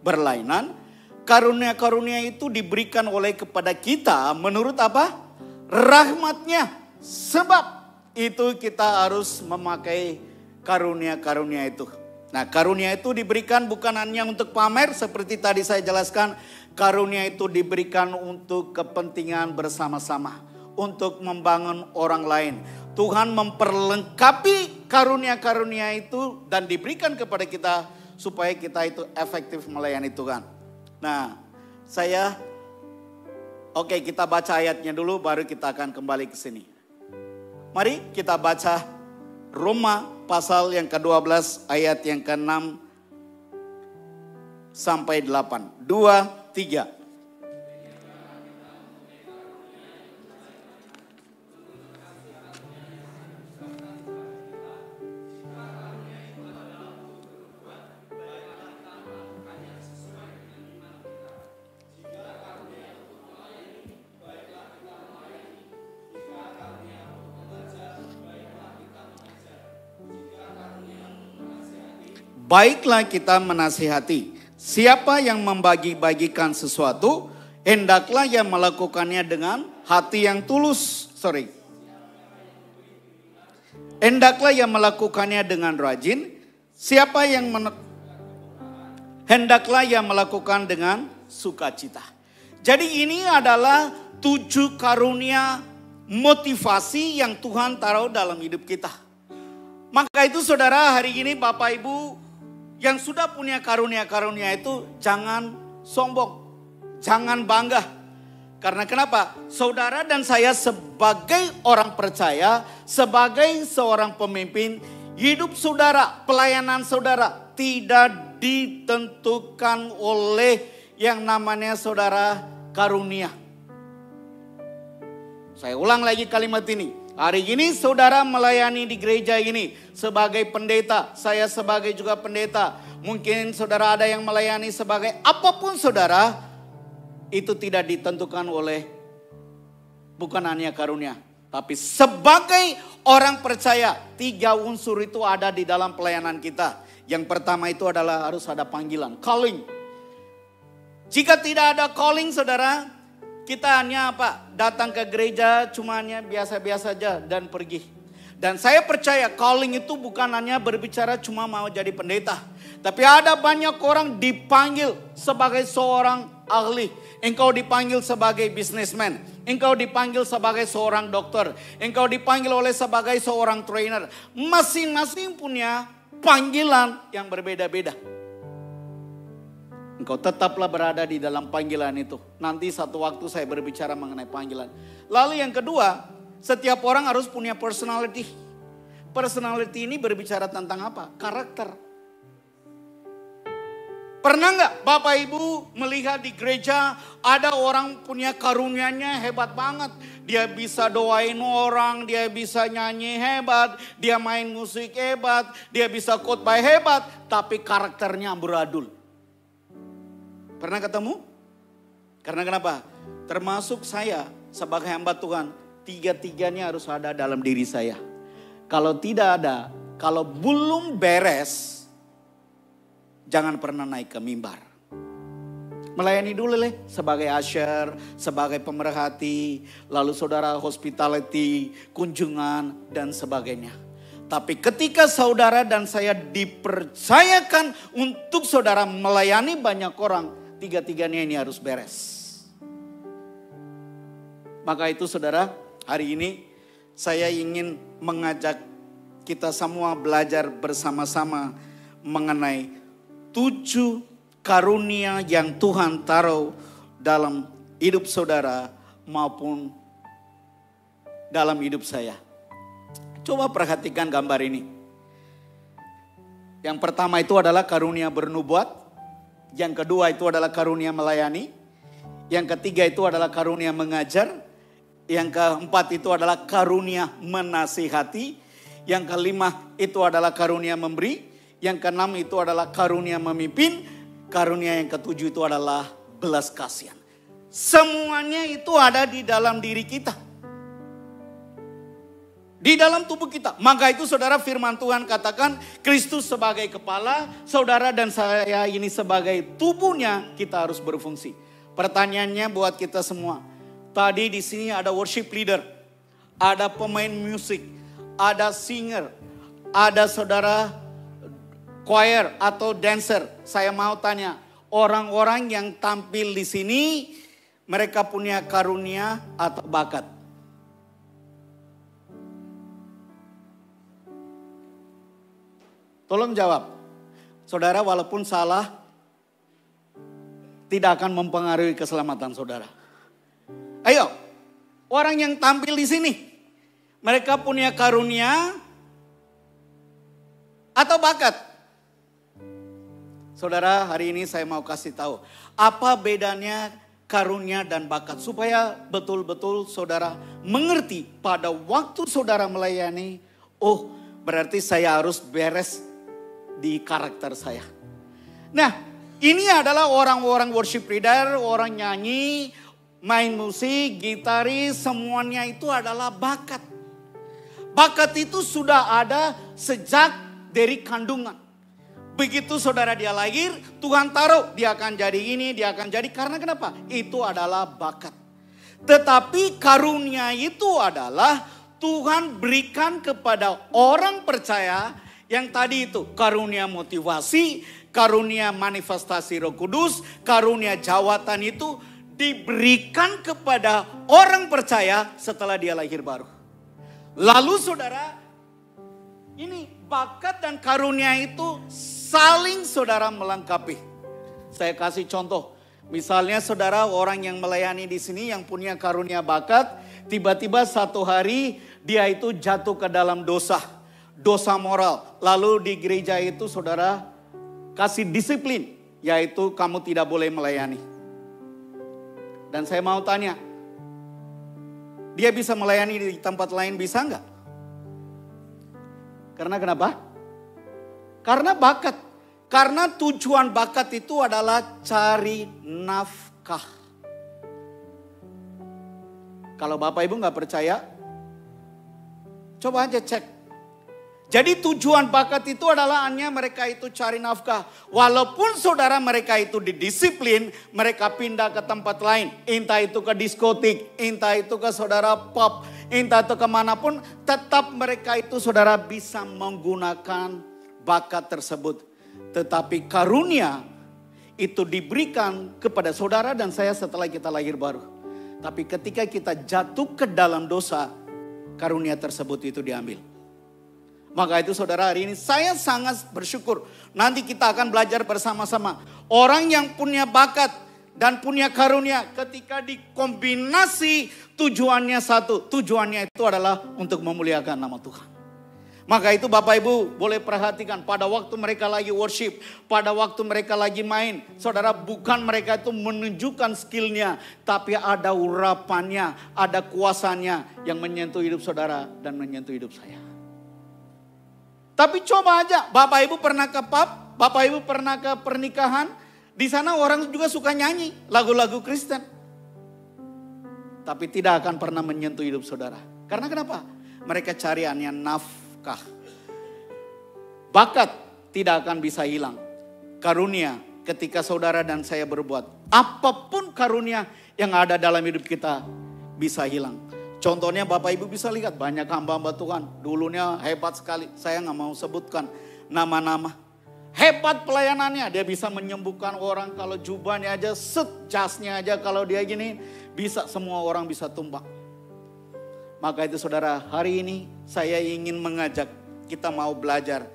berlainan. Karunia-karunia itu diberikan oleh kepada kita menurut apa? rahmatnya. Sebab itu kita harus memakai karunia-karunia itu. Nah, karunia itu diberikan bukan hanya untuk pamer seperti tadi saya jelaskan. Karunia itu diberikan untuk kepentingan bersama-sama, untuk membangun orang lain. Tuhan memperlengkapi karunia-karunia itu dan diberikan kepada kita supaya kita itu efektif melayani Tuhan. Nah, oke, kita baca ayatnya dulu baru kita akan kembali ke sini. Mari kita baca Roma pasal yang ke-12 ayat yang ke-6 sampai 8. 2, 3. Baiklah kita menasihati. Siapa yang membagi-bagikan sesuatu, hendaklah ia melakukannya dengan hati yang tulus. Hendaklah ia melakukannya dengan rajin. Hendaklah ia melakukan dengan sukacita. Jadi ini adalah 7 karunia motivasi yang Tuhan taruh dalam hidup kita. Maka itu saudara, hari ini Bapak Ibu yang sudah punya karunia-karunia itu jangan sombong, jangan bangga. Karena kenapa? Saudara dan saya sebagai orang percaya, sebagai seorang pemimpin, hidup saudara, pelayanan saudara tidak ditentukan oleh yang namanya saudara karunia. Saya ulang lagi kalimat ini. Hari ini saudara melayani di gereja ini sebagai pendeta, saya sebagai juga pendeta. Mungkin saudara ada yang melayani sebagai apapun saudara, itu tidak ditentukan oleh bukan hanya karunia. Tapi sebagai orang percaya, 3 unsur itu ada di dalam pelayanan kita. Yang pertama itu adalah harus ada panggilan, calling. Jika tidak ada calling saudara, kita hanya datang ke gereja cuma hanya biasa-biasa saja dan pergi. Dan saya percaya calling itu bukan hanya berbicara cuma mau jadi pendeta. Tapi ada banyak orang dipanggil sebagai seorang ahli. Engkau dipanggil sebagai businessman. Engkau dipanggil sebagai seorang dokter. Engkau dipanggil sebagai seorang trainer. Masing-masing punya panggilan yang berbeda-beda. Engkau tetaplah berada di dalam panggilan itu. Nanti satu waktu saya berbicara mengenai panggilan. Lalu yang kedua, setiap orang harus punya personality. Personality ini berbicara tentang apa? Karakter. Pernah nggak Bapak Ibu melihat di gereja ada orang punya karunianya hebat banget. Dia bisa doain orang, dia bisa nyanyi hebat, dia main musik hebat, dia bisa khotbah hebat. Tapi karakternya amburadul. Pernah ketemu? Karena kenapa? Termasuk saya sebagai hamba Tuhan, 3-tiganya harus ada dalam diri saya. Kalau tidak ada, kalau belum beres, jangan pernah naik ke mimbar. Melayani dulu sebagai usher, sebagai pemerhati, lalu saudara hospitality, kunjungan dan sebagainya. Tapi ketika saudara dan saya dipercayakan untuk saudara melayani banyak orang, 3-tiganya ini harus beres. Maka itu saudara, hari ini saya ingin mengajak kita semua belajar bersama-sama mengenai 7 karunia yang Tuhan taruh dalam hidup saudara maupun dalam hidup saya. Coba perhatikan gambar ini. Yang pertama itu adalah karunia bernubuat. Yang kedua itu adalah karunia melayani. Yang ketiga itu adalah karunia mengajar. Yang keempat itu adalah karunia menasihati. Yang kelima itu adalah karunia memberi. Yang keenam itu adalah karunia memimpin. Karunia yang ketujuh itu adalah belas kasihan. Semuanya itu ada di dalam diri kita. Di dalam tubuh kita. Maka itu saudara, firman Tuhan katakan Kristus sebagai kepala, saudara dan saya ini sebagai tubuhnya, kita harus berfungsi. Pertanyaannya buat kita semua, Tadi di sini ada worship leader, ada pemain musik, ada singer, ada saudara choir atau dancer. Saya mau tanya, orang-orang yang tampil di sini, mereka punya karunia atau bakat? Tolong jawab. Saudara, walaupun salah, tidak akan mempengaruhi keselamatan saudara. Ayo, orang yang tampil di sini, mereka punya karunia atau bakat? Saudara, hari ini saya mau kasih tahu apa bedanya karunia dan bakat, supaya betul-betul saudara mengerti pada waktu saudara melayani, oh berarti saya harus beres di karakter saya. Nah, ini adalah orang-orang worship leader, orang nyanyi, main musik, gitaris, semuanya itu adalah bakat. Bakat itu sudah ada sejak dari kandungan. Begitu saudara dia lahir, Tuhan taruh dia akan jadi ini, dia akan jadi, karena kenapa? Itu adalah bakat. Tetapi karunia itu adalah Tuhan berikan kepada orang percaya yang tadi itu, karunia motivasi, karunia manifestasi Roh Kudus, karunia jawatan itu diberikan kepada orang percaya setelah dia lahir baru. Lalu saudara, ini bakat dan karunia itu saling saudara melengkapi. Saya kasih contoh. Misalnya saudara, orang yang melayani di sini yang punya karunia bakat, tiba-tiba satu hari dia itu jatuh ke dalam dosa moral. Lalu di gereja itu saudara kasih disiplin, yaitu kamu tidak boleh melayani. Dan saya mau tanya, dia bisa melayani di tempat lain, bisa enggak? Karena kenapa? Karena bakat. Karena tujuan bakat itu adalah cari nafkah. Kalau Bapak Ibu nggak percaya, coba aja cek. Jadi tujuan bakat itu adalah hanya mereka itu cari nafkah. Walaupun saudara mereka itu didisiplin, mereka pindah ke tempat lain. Entah itu ke diskotik, entah itu ke saudara pub, entah itu kemanapun. Tetap mereka itu saudara bisa menggunakan bakat tersebut. Tetapi karunia itu diberikan kepada saudara dan saya setelah kita lahir baru. Tapi ketika kita jatuh ke dalam dosa, karunia tersebut itu diambil. Maka itu saudara, hari ini saya sangat bersyukur. Nanti kita akan belajar bersama-sama. Orang yang punya bakat dan punya karunia, ketika dikombinasi tujuannya satu. Tujuannya itu adalah untuk memuliakan nama Tuhan. Maka itu Bapak Ibu boleh perhatikan pada waktu mereka lagi worship, pada waktu mereka lagi main. Saudara, bukan mereka itu menunjukkan skillnya, tapi ada urapannya, ada kuasanya yang menyentuh hidup saudara dan menyentuh hidup saya. Tapi coba aja, Bapak Ibu pernah ke pub, Bapak Ibu pernah ke pernikahan, di sana orang juga suka nyanyi lagu-lagu Kristen. Tapi tidak akan pernah menyentuh hidup saudara. Karena kenapa? Mereka cari hanya nafkah. Bakat tidak akan bisa hilang. Karunia ketika saudara dan saya berbuat, apapun karunia yang ada dalam hidup kita bisa hilang. Contohnya Bapak Ibu bisa lihat banyak hamba-hamba Tuhan. Dulunya hebat sekali. Saya nggak mau sebutkan nama-nama. Hebat pelayanannya. Dia bisa menyembuhkan orang. Kalau jubahnya aja, jasnya aja kalau dia gini. Bisa semua orang bisa tumbang. Maka itu saudara, hari ini saya ingin mengajak kita mau belajar.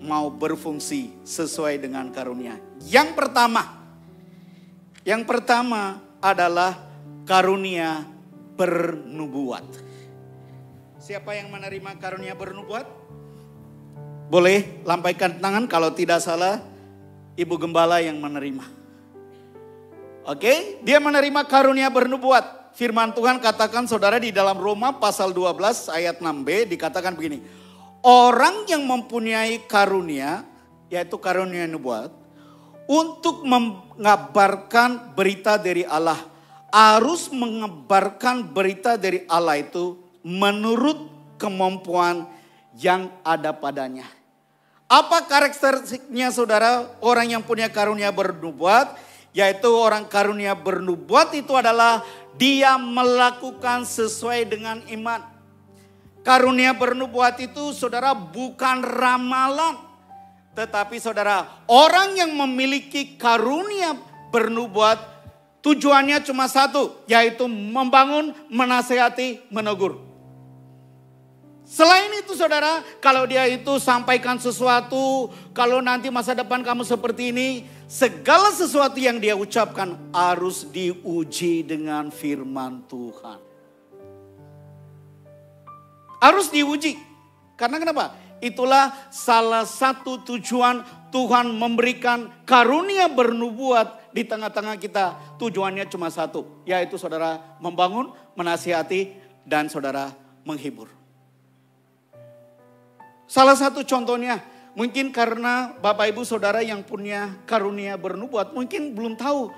Mau berfungsi sesuai dengan karunia. Yang pertama adalah karunia bernubuat. Siapa yang menerima karunia bernubuat? Boleh lambaikan tangan, kalau tidak salah Ibu Gembala yang menerima. Oke, dia menerima karunia bernubuat. Firman Tuhan katakan saudara di dalam Roma pasal 12 ayat 6b dikatakan begini. Orang yang mempunyai karunia, yaitu karunia nubuat, untuk mengabarkan berita dari Allah, harus mengabarkan berita dari Allah itu menurut kemampuan yang ada padanya. Apa karakteristiknya saudara orang yang punya karunia bernubuat? Yaitu orang karunia bernubuat itu adalah dia melakukan sesuai dengan iman. Karunia bernubuat itu saudara bukan ramalan. Tetapi saudara, orang yang memiliki karunia bernubuat tujuannya cuma satu, yaitu membangun, menasehati, menegur. Selain itu saudara, kalau dia itu sampaikan sesuatu, kalau nanti masa depan kamu seperti ini, segala sesuatu yang dia ucapkan harus diuji dengan firman Tuhan. Harus diuji. Karena kenapa? Itulah salah satu tujuan Tuhan memberikan karunia bernubuat di tengah-tengah kita. Tujuannya cuma satu, yaitu saudara membangun, menasihati, dan saudara menghibur. Salah satu contohnya, mungkin karena Bapak Ibu Saudara yang punya karunia bernubuat, mungkin belum tahu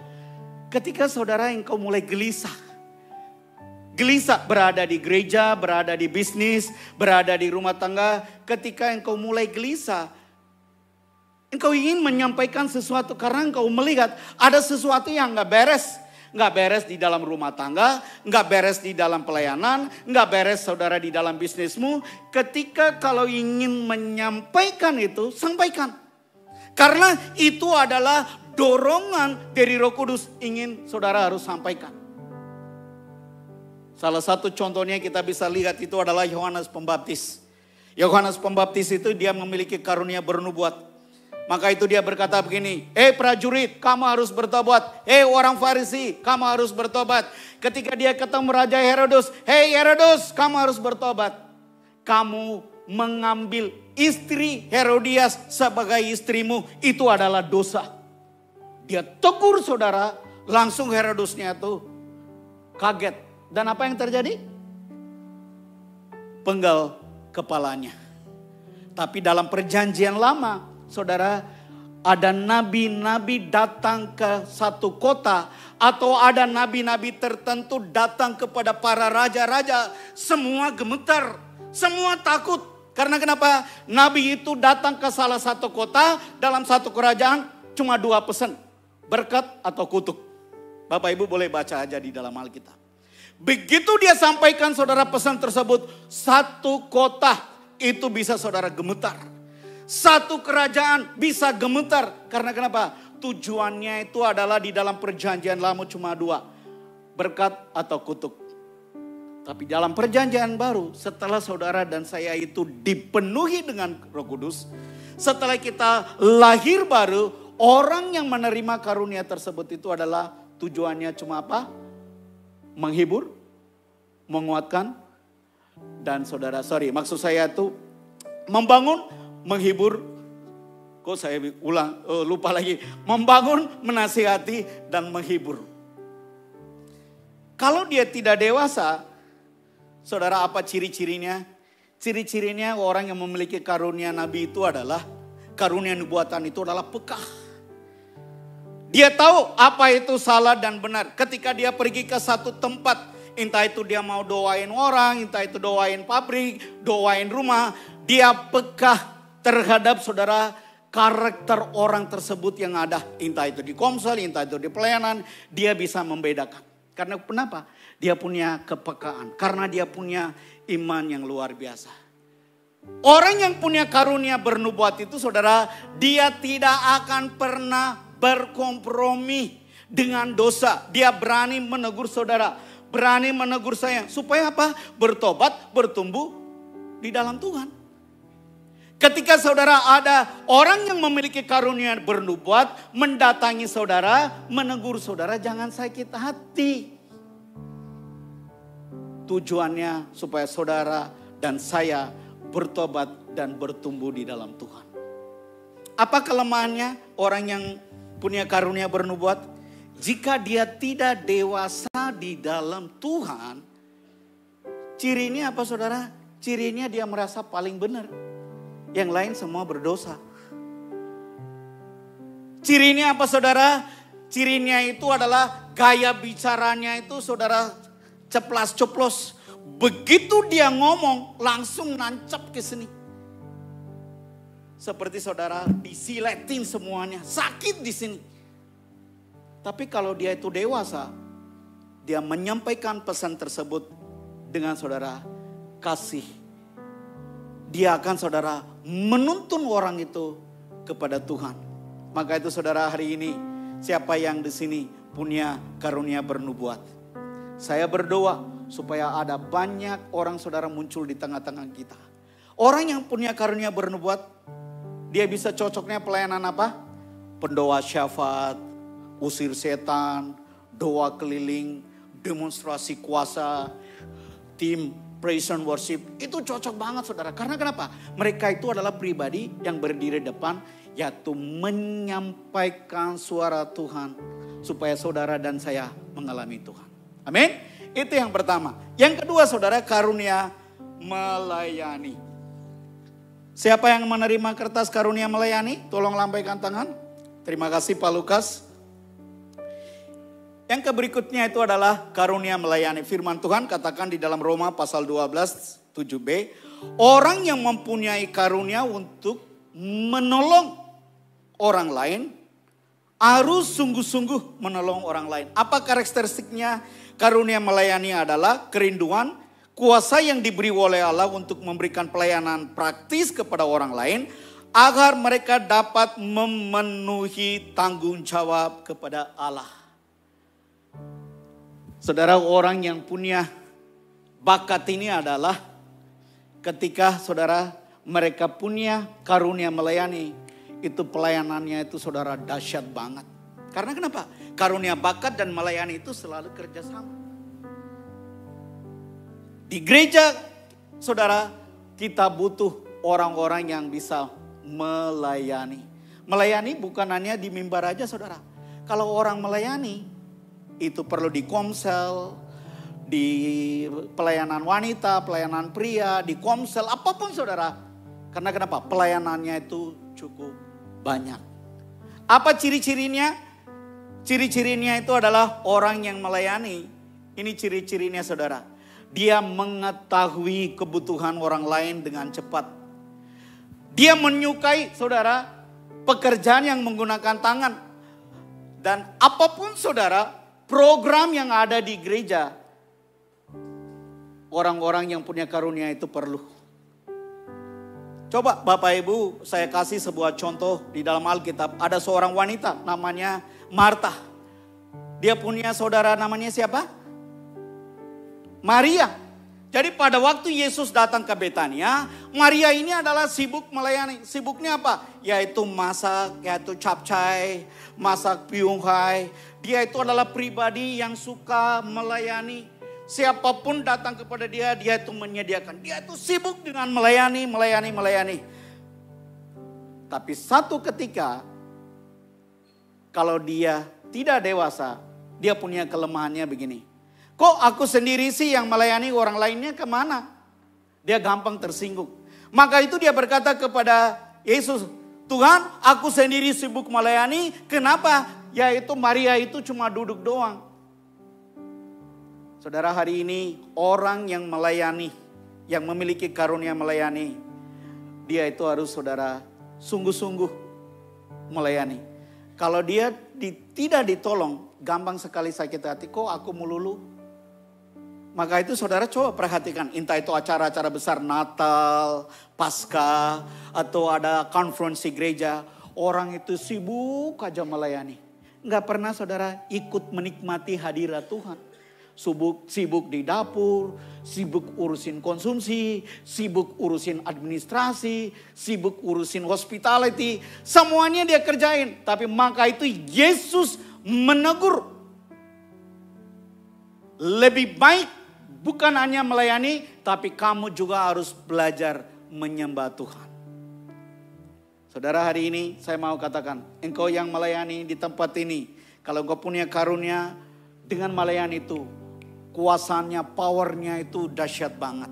ketika saudara engkau mulai gelisah. Gelisah berada di gereja, berada di bisnis, berada di rumah tangga. Ketika engkau mulai gelisah, engkau ingin menyampaikan sesuatu karena engkau melihat ada sesuatu yang gak beres. Nggak beres di dalam rumah tangga, nggak beres di dalam pelayanan, nggak beres saudara di dalam bisnismu. Ketika kalau ingin menyampaikan itu, sampaikan. Karena itu adalah dorongan dari Roh Kudus ingin saudara harus sampaikan. Salah satu contohnya kita bisa lihat itu adalah Yohanes Pembaptis. Yohanes Pembaptis itu dia memiliki karunia bernubuat. Maka itu dia berkata begini, prajurit kamu harus bertobat. Orang Farisi kamu harus bertobat. Ketika dia ketemu Raja Herodes, Herodes kamu harus bertobat. Kamu mengambil istri Herodias sebagai istrimu itu adalah dosa. Dia tegur saudara, langsung Herodesnya itu kaget. Dan apa yang terjadi? Penggal kepalanya. Tapi dalam perjanjian lama, saudara, ada nabi-nabi datang ke satu kota atau ada nabi-nabi tertentu datang kepada para raja-raja, semua gemetar, semua takut. Karena kenapa? Nabi itu datang ke salah satu kota, dalam satu kerajaan cuma 2 pesan, berkat atau kutuk. Bapak Ibu boleh baca aja di dalam Alkitab. Begitu dia sampaikan saudara pesan tersebut, satu kota itu bisa saudara gemetar. Satu kerajaan bisa gemetar. Karena kenapa? Tujuannya itu adalah di dalam perjanjian lama cuma 2. Berkat atau kutuk. Tapi dalam perjanjian baru, setelah saudara dan saya itu dipenuhi dengan Roh Kudus. Setelah kita lahir baru, orang yang menerima karunia tersebut itu adalah tujuannya cuma apa? Menghibur, menguatkan, dan maksud saya itu membangun, menghibur, kok saya lupa lagi. Membangun, menasihati, dan menghibur. Kalau dia tidak dewasa, saudara apa ciri-cirinya? Ciri-cirinya orang yang memiliki karunia nabi itu adalah, karunia nubuatan itu adalah pekah. Dia tahu apa itu salah dan benar. Ketika dia pergi ke satu tempat, entah itu dia mau doain orang, entah itu doain pabrik, doain rumah, dia pekah terhadap saudara karakter orang tersebut yang ada. Entah itu di komsel, entah itu di pelayanan, dia bisa membedakan. Karena kenapa? Dia punya kepekaan. Karena dia punya iman yang luar biasa. Orang yang punya karunia bernubuat itu saudara, dia tidak akan pernah berkompromi dengan dosa. Dia berani menegur saudara, berani menegur saya. Supaya apa? Bertobat, bertumbuh di dalam Tuhan. Ketika saudara ada orang yang memiliki karunia bernubuat, mendatangi saudara, menegur saudara, jangan sakit hati. Tujuannya supaya saudara dan saya bertobat dan bertumbuh di dalam Tuhan. Apa kelemahannya orang yang punya karunia bernubuat? Jika dia tidak dewasa di dalam Tuhan, cirinya apa saudara? Cirinya dia merasa paling benar. Yang lain semua berdosa. Cirinya apa saudara? Cirinya itu adalah gaya bicaranya itu saudara ceplas-ceplos. Begitu dia ngomong langsung nancap ke sini. Seperti saudara disiletin semuanya, sakit di sini. Tapi kalau dia itu dewasa, dia menyampaikan pesan tersebut dengan saudara kasih. Dia akan saudara menuntun orang itu kepada Tuhan. Maka itu saudara, hari ini siapa yang di sini punya karunia bernubuat? Saya berdoa supaya ada banyak orang saudara muncul di tengah-tengah kita. Orang yang punya karunia bernubuat, dia bisa cocoknya pelayanan apa? Pendoa syafaat, usir setan, doa keliling, demonstrasi kuasa, tim praise and worship. Itu cocok banget saudara. Karena kenapa? Mereka itu adalah pribadi yang berdiri depan, yaitu menyampaikan suara Tuhan supaya saudara dan saya mengalami Tuhan. Amin. Itu yang pertama. Yang kedua saudara, karunia melayani. Siapa yang menerima kertas karunia melayani? Tolong lambaikan tangan. Terima kasih Pak Lukas. Yang berikutnya itu adalah karunia melayani. Firman Tuhan katakan di dalam Roma pasal 12 7b. Orang yang mempunyai karunia untuk menolong orang lain harus sungguh-sungguh menolong orang lain. Apa karakteristiknya? Karunia melayani adalah kerinduan, kuasa yang diberi oleh Allah untuk memberikan pelayanan praktis kepada orang lain agar mereka dapat memenuhi tanggung jawab kepada Allah. Saudara, orang yang punya bakat ini adalah ketika saudara mereka punya karunia melayani, itu pelayanannya itu saudara dahsyat banget. Karena kenapa? Karunia bakat dan melayani itu selalu kerjasama. Di gereja saudara, kita butuh orang-orang yang bisa melayani. Melayani bukan hanya di mimbar aja saudara. Kalau orang melayani, itu perlu di komsel, di pelayanan wanita, pelayanan pria, di komsel, apapun saudara. Karena kenapa? Pelayanannya itu cukup banyak. Apa ciri-cirinya? Ciri-cirinya itu adalah orang yang melayani. Ini ciri-cirinya saudara. Dia mengetahui kebutuhan orang lain dengan cepat. Dia menyukai saudara pekerjaan yang menggunakan tangan. Dan apapun saudara program yang ada di gereja, orang-orang yang punya karunia itu perlu. Coba Bapak Ibu, saya kasih sebuah contoh di dalam Alkitab. Ada seorang wanita namanya Marta. Dia punya saudara namanya siapa? Maria. Jadi pada waktu Yesus datang ke Betania, Maria ini adalah sibuk melayani. Sibuknya apa? Yaitu masak, yaitu capcay, masak piunghai. Dia itu adalah pribadi yang suka melayani. Siapapun datang kepada dia, dia itu menyediakan. Dia itu sibuk dengan melayani. Tapi satu ketika, kalau dia tidak dewasa, dia punya kelemahannya begini. Kok aku sendiri sih yang melayani, orang lainnya kemana? Dia gampang tersinggung. Maka itu dia berkata kepada Yesus, Tuhan, aku sendiri sibuk melayani. Kenapa? Yaitu Maria itu cuma duduk doang. Saudara, hari ini orang yang melayani, yang memiliki karunia melayani, dia itu harus saudara sungguh-sungguh melayani. Kalau dia tidak ditolong, gampang sekali sakit hati. Kok aku melulu? Maka itu saudara coba perhatikan, entah itu acara-acara besar Natal, Paskah, atau ada konferensi gereja, orang itu sibuk aja melayani. Enggak pernah saudara ikut menikmati hadirat Tuhan. Sibuk di dapur, sibuk urusin konsumsi, sibuk urusin administrasi, sibuk urusin hospitality. Semuanya dia kerjain. Tapi maka itu Yesus menegur. Lebih baik bukan hanya melayani, tapi kamu juga harus belajar menyembah Tuhan. Saudara, hari ini saya mau katakan, engkau yang melayani di tempat ini, kalau engkau punya karunia dengan melayani itu, kuasanya, powernya itu dahsyat banget.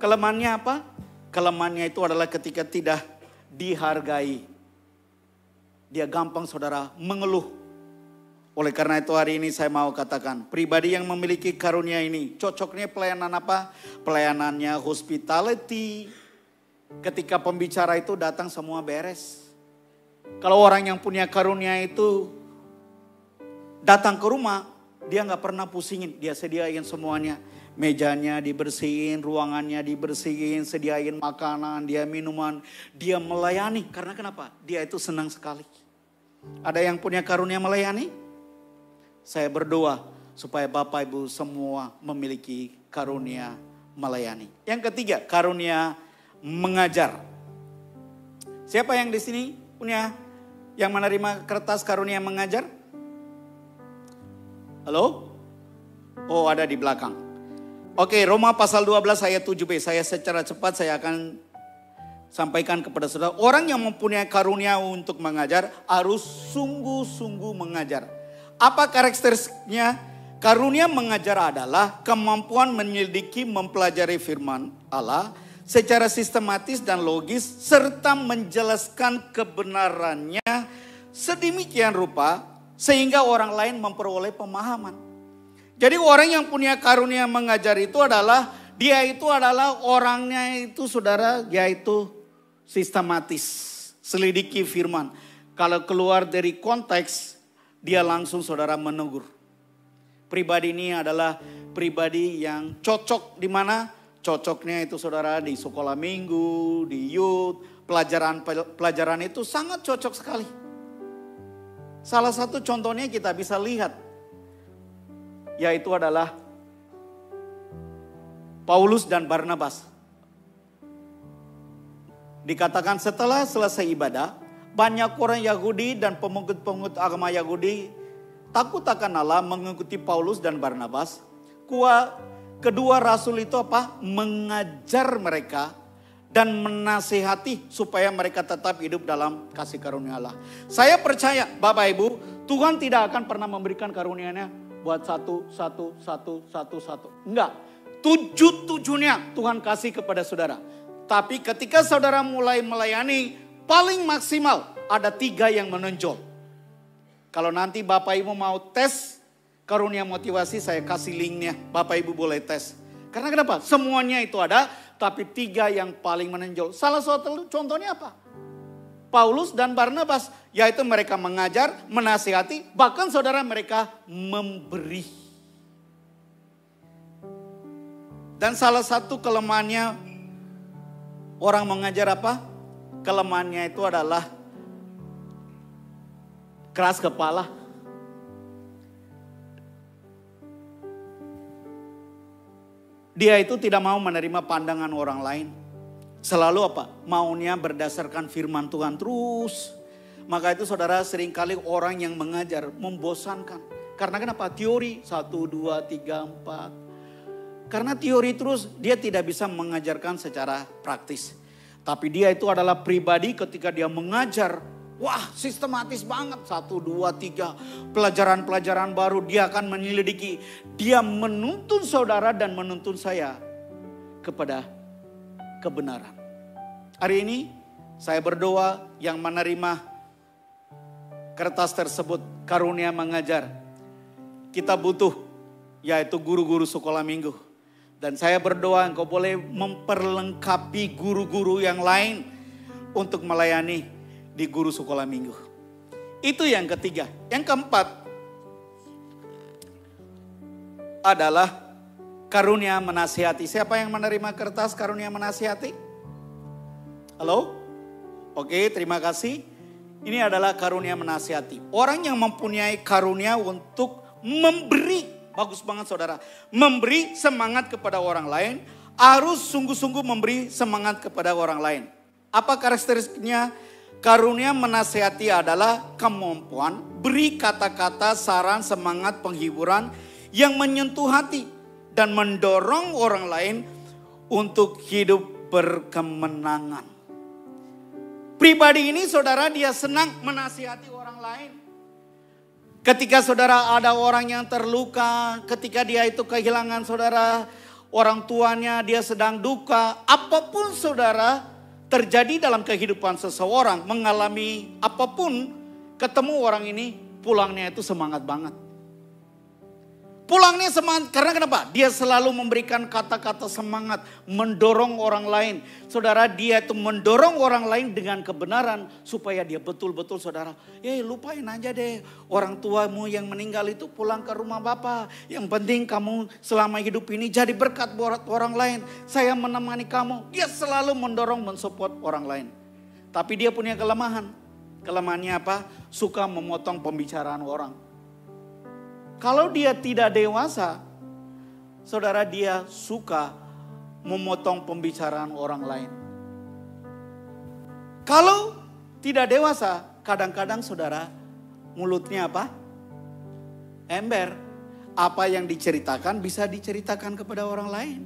Kelemahannya apa? Kelemahannya itu adalah ketika tidak dihargai. Dia gampang saudara mengeluh. Oleh karena itu hari ini saya mau katakan, pribadi yang memiliki karunia ini, cocoknya pelayanan apa? Pelayanannya hospitality. Ketika pembicara itu datang semua beres. Kalau orang yang punya karunia itu datang ke rumah, dia nggak pernah pusingin, dia sediain semuanya. Mejanya dibersihin, ruangannya dibersihin, sediain makanan, dia minuman, dia melayani. Karena kenapa? Dia itu senang sekali. Ada yang punya karunia melayani? Saya berdoa supaya Bapak Ibu semua memiliki karunia melayani. Yang ketiga, karunia mengajar. Siapa yang di sini punya yang menerima kertas karunia mengajar? Halo? Oh, ada di belakang. Oke, Roma pasal 12 ayat 7b. Saya secara cepat saya akan sampaikan kepada saudara. Orang yang mempunyai karunia untuk mengajar harus sungguh-sungguh mengajar. Apa karakteristiknya? Karunia mengajar adalah kemampuan menyelidiki, mempelajari firman Allah secara sistematis dan logis, serta menjelaskan kebenarannya sedemikian rupa sehingga orang lain memperoleh pemahaman. Jadi orang yang punya karunia mengajar itu adalah, dia itu adalah orangnya itu saudara, yaitu sistematis, selidiki firman. Kalau keluar dari konteks, dia langsung saudara menegur. Pribadi ini adalah pribadi yang cocok di mana? Cocoknya itu saudara di sekolah minggu, di youth, pelajaran itu sangat cocok sekali. Salah satu contohnya kita bisa lihat, yaitu adalah Paulus dan Barnabas. Dikatakan setelah selesai ibadah, banyak orang Yahudi dan pemungut-pemungut agama Yahudi takut akan Allah mengikuti Paulus dan Barnabas. Kedua rasul itu apa? Mengajar mereka dan menasihati supaya mereka tetap hidup dalam kasih karunia Allah. Saya percaya Bapak Ibu, Tuhan tidak akan pernah memberikan karunia-Nya buat satu. Enggak. 7-7-nya Tuhan kasih kepada saudara. Tapi ketika saudara mulai melayani, paling maksimal ada 3 yang menonjol. Kalau nanti Bapak Ibu mau tes karunia motivasi, saya kasih linknya. Bapak Ibu boleh tes. Karena kenapa? Semuanya itu ada, tapi 3 yang paling menonjol. Salah satu contohnya apa? Paulus dan Barnabas, yaitu mereka mengajar, menasihati, bahkan saudara mereka memberi. Dan salah satu kelemahannya orang mengajar apa? Kelemahannya itu adalah keras kepala. Dia itu tidak mau menerima pandangan orang lain. Selalu apa? Maunya berdasarkan firman Tuhan terus. Maka itu saudara seringkali orang yang mengajar membosankan. Karena kenapa? Teori 1, 2, 3, 4. Karena teori terus dia tidak bisa mengajarkan secara praktis. Tapi dia itu adalah pribadi ketika dia mengajar. Wah, sistematis banget. 1, 2, 3. Pelajaran-pelajaran baru dia akan menyelidiki. Dia menuntun saudara dan menuntun saya kepada kebenaran. Hari ini saya berdoa yang menerima kertas tersebut, karunia mengajar. Kita butuh yaitu guru-guru sekolah minggu. Dan saya berdoa engkau boleh memperlengkapi guru-guru yang lain untuk melayani di guru sekolah minggu. Itu yang ketiga. Yang keempat adalah karunia menasihati. Siapa yang menerima kertas karunia menasihati? Halo? Oke, terima kasih. Ini adalah karunia menasihati. Orang yang mempunyai karunia untuk memberi. Bagus banget saudara. Memberi semangat kepada orang lain. Harus sungguh-sungguh memberi semangat kepada orang lain. Apa karakteristiknya? Karunia menasihati adalah kemampuan beri kata-kata, saran, semangat, penghiburan yang menyentuh hati dan mendorong orang lain untuk hidup berkemenangan. Pribadi ini saudara dia senang menasihati orang lain. Ketika saudara ada orang yang terluka, ketika dia itu kehilangan saudara, orang tuanya dia sedang duka, apapun saudara terjadi dalam kehidupan seseorang, mengalami apapun, ketemu orang ini pulangnya itu semangat banget. Pulangnya semangat, karena kenapa? Dia selalu memberikan kata-kata semangat, mendorong orang lain. Saudara, dia itu mendorong orang lain dengan kebenaran, supaya dia betul-betul saudara, lupain aja deh orang tuamu yang meninggal itu, pulang ke rumah Bapak. Yang penting kamu selama hidup ini jadi berkat buat orang lain. Saya menemani kamu. Dia selalu mendorong, mensupport orang lain. Tapi dia punya kelemahan. Kelemahannya apa? Suka memotong pembicaraan orang. Kalau dia tidak dewasa, saudara, dia suka memotong pembicaraan orang lain. Kalau tidak dewasa, kadang-kadang saudara, mulutnya apa? Ember. Apa yang diceritakan bisa diceritakan kepada orang lain.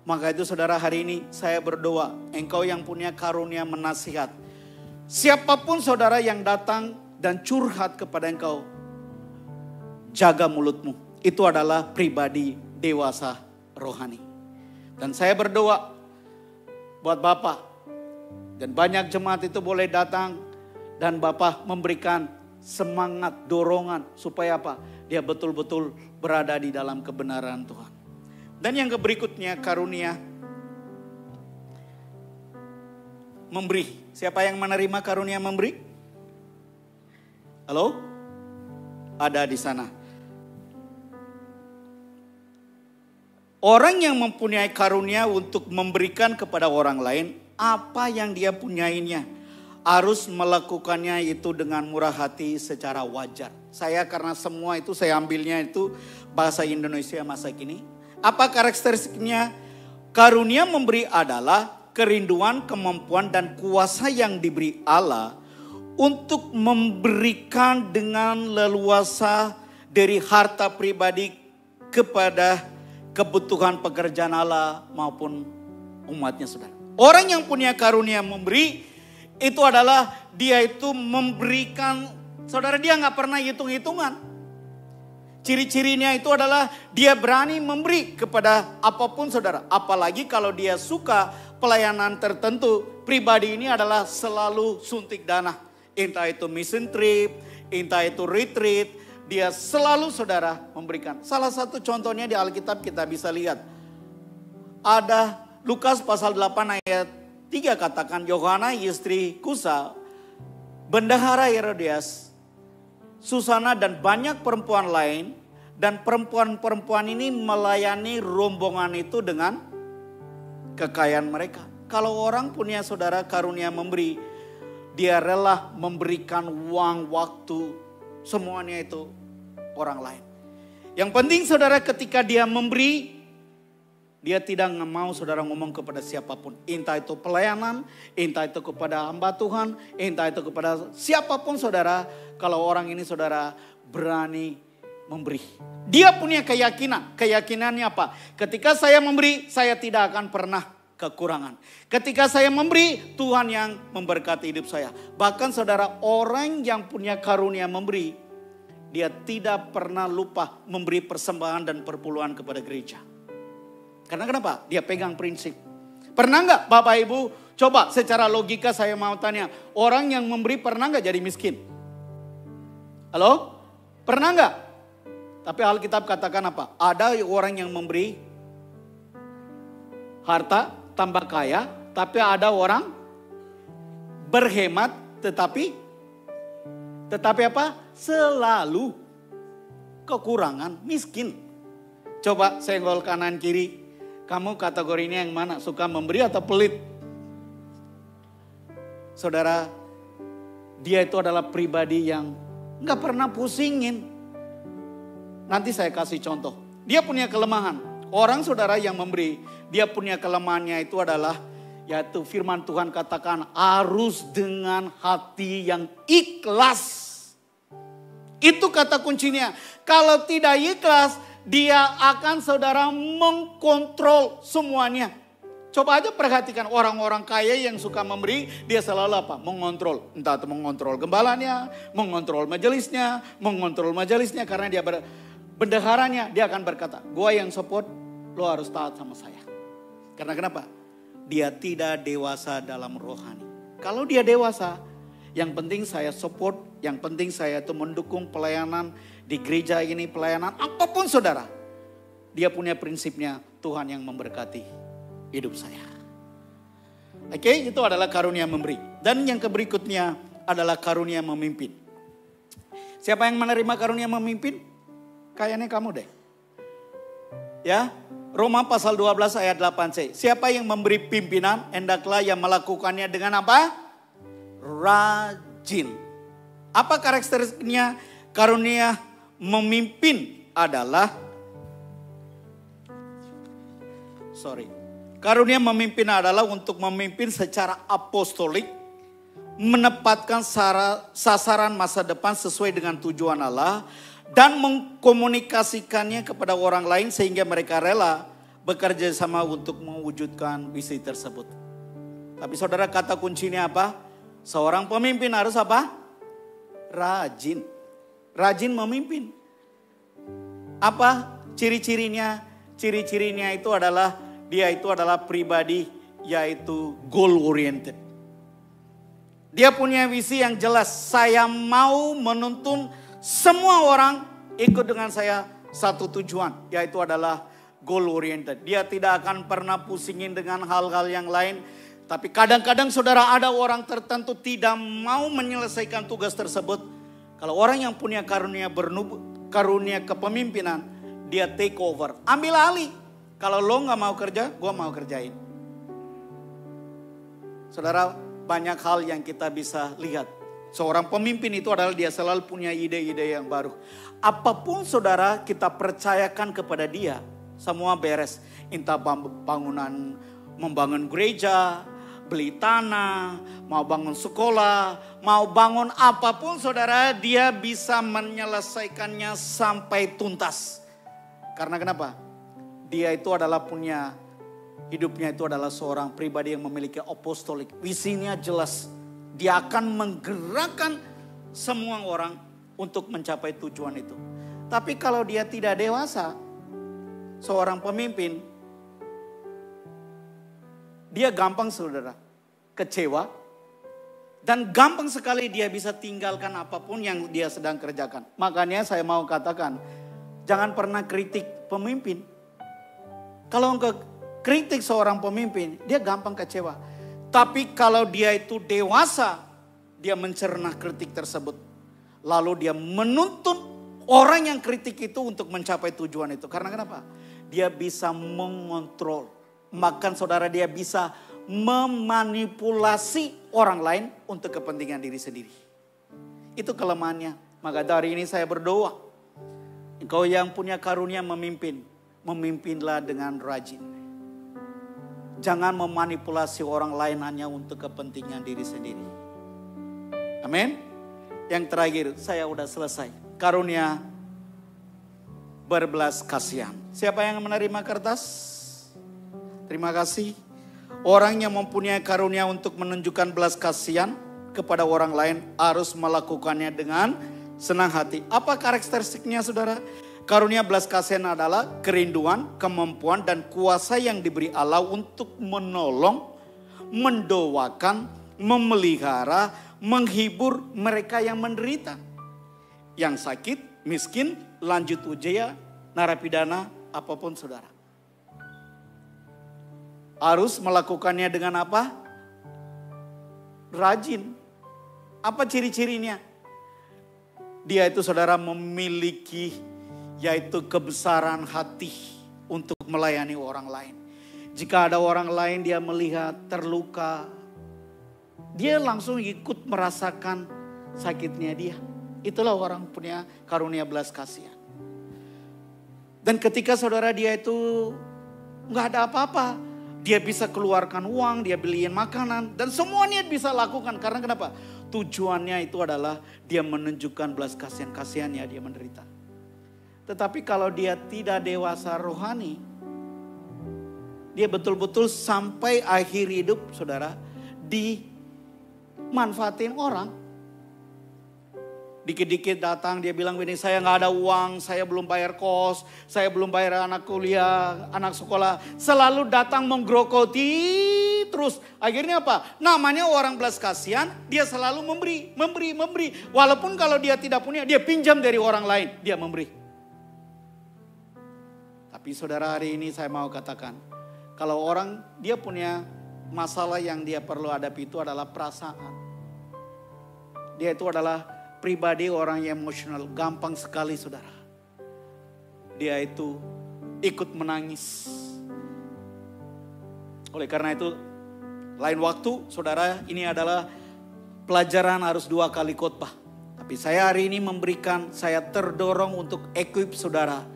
Maka itu saudara, hari ini saya berdoa, engkau yang punya karunia menasihat. Siapapun saudara yang datang dan curhat kepada engkau, jaga mulutmu. Itu adalah pribadi dewasa rohani. Dan saya berdoa buat Bapak. Dan banyak jemaat itu boleh datang. Dan Bapak memberikan semangat, dorongan. Supaya apa? Dia betul-betul berada di dalam kebenaran Tuhan. Dan yang berikutnya, karunia memberi. Siapa yang menerima karunia memberi? Halo? Ada di sana. Orang yang mempunyai karunia untuk memberikan kepada orang lain, apa yang dia punyainya, harus melakukannya itu dengan murah hati secara wajar. Saya karena semua itu saya ambilnya itu bahasa Indonesia masa kini. Apa karakteristiknya? Karunia memberi adalah kerinduan, kemampuan dan kuasa yang diberi Allah untuk memberikan dengan leluasa dari harta pribadi kepada kebutuhan pekerjaan Allah maupun umatnya saudara. Orang yang punya karunia memberi itu adalah dia itu memberikan, saudara, dia gak pernah hitung-hitungan. Ciri-cirinya itu adalah dia berani memberi kepada apapun saudara. Apalagi kalau dia suka pelayanan tertentu, pribadi ini adalah selalu suntik dana. Entah itu mission trip, entah itu retreat, dia selalu saudara memberikan. Salah satu contohnya di Alkitab kita bisa lihat. Ada Lukas pasal 8 ayat 3 katakan, Yohana istri Kusa, bendahara Herodias, Susana dan banyak perempuan lain. Dan perempuan-perempuan ini melayani rombongan itu dengan kekayaan mereka. Kalau orang punya saudara karunia memberi, dia rela memberikan uang, waktu, semuanya itu orang lain. Yang penting saudara ketika dia memberi, dia tidak mau saudara ngomong kepada siapapun. Entah itu pelayanan, entah itu kepada hamba Tuhan, entah itu kepada siapapun saudara. Kalau orang ini saudara berani memberi. Dia punya keyakinan. Keyakinannya apa? Ketika saya memberi, saya tidak akan pernah kekurangan. Ketika saya memberi, Tuhan yang memberkati hidup saya. Bahkan saudara, orang yang punya karunia memberi, dia tidak pernah lupa memberi persembahan dan perpuluhan kepada gereja. Karena kenapa? Dia pegang prinsip. Pernah nggak Bapak Ibu, coba secara logika saya mau tanya, orang yang memberi pernah nggak jadi miskin? Halo? Pernah nggak? Tapi Alkitab katakan apa? Ada orang yang memberi harta tambah kaya, tapi ada orang berhemat tetapi apa? Selalu kekurangan, miskin. Coba senggol kanan kiri, kamu kategorinya yang mana? Suka memberi atau pelit? Saudara, dia itu adalah pribadi yang gak pernah pusingin. Nanti saya kasih contoh. Dia punya kelemahan. Orang saudara yang memberi, dia punya kelemahannya itu adalah, yaitu firman Tuhan katakan harus dengan hati yang ikhlas. Itu kata kuncinya. Kalau tidak ikhlas, dia akan saudara mengkontrol semuanya. Coba aja perhatikan orang-orang kaya yang suka memberi, dia selalu apa? Mengontrol. Entah itu mengontrol gembalanya, mengontrol majelisnya karena dia bendaharanya, dia akan berkata, gua yang support, lo harus taat sama saya. Karena kenapa? Dia tidak dewasa dalam rohani. Kalau dia dewasa, Yang penting saya support, yang penting saya itu mendukung pelayanan di gereja ini, pelayanan apapun saudara. Dia punya prinsipnya, Tuhan yang memberkati hidup saya. Oke, itu adalah karunia memberi. Dan yang berikutnya adalah karunia memimpin. Siapa yang menerima karunia memimpin? Kayaknya kamu deh. Ya, Roma pasal 12 ayat 8c. Siapa yang memberi pimpinan, hendaklah yang melakukannya dengan apa? Rajin. Apa karakteristiknya karunia memimpin adalah? Karunia memimpin adalah untuk memimpin secara apostolik, menempatkan sasaran masa depan sesuai dengan tujuan Allah, dan mengkomunikasikannya kepada orang lain sehingga mereka rela bekerja sama untuk mewujudkan visi tersebut. Tapi saudara, kata kuncinya apa? Seorang pemimpin harus apa? Rajin. Rajin memimpin. Apa ciri-cirinya? Ciri-cirinya itu adalah dia itu adalah pribadi yaitu goal oriented. Dia punya visi yang jelas. Saya mau menuntun semua orang ikut dengan saya satu tujuan, yaitu adalah goal oriented. Dia tidak akan pernah pusingin dengan hal-hal yang lain. Tapi kadang-kadang saudara, ada orang tertentu tidak mau menyelesaikan tugas tersebut. Kalau orang yang punya karunia kepemimpinan, dia take over, ambil alih. Kalau lo gak mau kerja, gue mau kerjain. Saudara, banyak hal yang kita bisa lihat. Seorang pemimpin itu adalah dia selalu punya ide-ide yang baru. Apapun saudara kita percayakan kepada dia, semua beres. Entah bangunan, membangun gereja, beli tanah, mau bangun sekolah, mau bangun apapun saudara, dia bisa menyelesaikannya sampai tuntas. Karena kenapa? Dia itu adalah punya, hidupnya itu adalah seorang pribadi yang memiliki apostolik. Visinya jelas. Dia akan menggerakkan semua orang untuk mencapai tujuan itu. Tapi kalau dia tidak dewasa, seorang pemimpin, dia gampang saudara kecewa. Dan gampang sekali dia bisa tinggalkan apapun yang dia sedang kerjakan. Makanya saya mau katakan, jangan pernah kritik pemimpin. Kalau engkau kritik seorang pemimpin, dia gampang kecewa. Tapi kalau dia itu dewasa, dia mencerna kritik tersebut. Lalu dia menuntun orang yang kritik itu untuk mencapai tujuan itu. Karena kenapa? Dia bisa mengontrol. Bahkan saudara, dia bisa memanipulasi orang lain untuk kepentingan diri sendiri. Itu kelemahannya. Maka dari ini saya berdoa. Engkau yang punya karunia memimpin, memimpinlah dengan rajin. Jangan memanipulasi orang lain hanya untuk kepentingan diri sendiri. Amin. Yang terakhir, saya udah selesai. Karunia berbelas kasihan. Siapa yang menerima kertas? Terima kasih. Orang yang mempunyai karunia untuk menunjukkan belas kasihan kepada orang lain harus melakukannya dengan senang hati. Apa karakteristiknya saudara? Karunia belas kasihan adalah kerinduan, kemampuan, dan kuasa yang diberi Allah untuk menolong, mendoakan, memelihara, menghibur mereka yang menderita. Yang sakit, miskin, lanjut usia, narapidana, apapun saudara. Harus melakukannya dengan apa? Rajin. Apa ciri-cirinya? Dia itu saudara memiliki yaitu kebesaran hati untuk melayani orang lain. Jika ada orang lain dia melihat terluka, dia langsung ikut merasakan sakitnya dia. Itulah orang punya karunia belas kasihan. Dan ketika saudara dia itu gak ada apa-apa, dia bisa keluarkan uang, dia beliin makanan, dan semuanya bisa lakukan. Karena kenapa? Tujuannya itu adalah dia menunjukkan belas kasihan-kasihannya dia menderita. Tetapi kalau dia tidak dewasa rohani, dia betul-betul sampai akhir hidup saudara dimanfaatin orang. Dikit-dikit datang dia bilang begini, saya gak ada uang, saya belum bayar kos, saya belum bayar anak kuliah, anak sekolah. Selalu datang menggerogoti terus. Akhirnya apa? Namanya orang belas kasihan, dia selalu memberi. Walaupun kalau dia tidak punya, dia pinjam dari orang lain, dia memberi. Tapi saudara, hari ini saya mau katakan, kalau orang dia punya masalah yang dia perlu hadapi itu adalah perasaan. Dia itu adalah pribadi orang yang emosional, gampang sekali saudara. Dia itu ikut menangis. Oleh karena itu, lain waktu saudara, ini adalah pelajaran harus 2 kali khotbah. Tapi saya hari ini saya terdorong untuk equip saudara.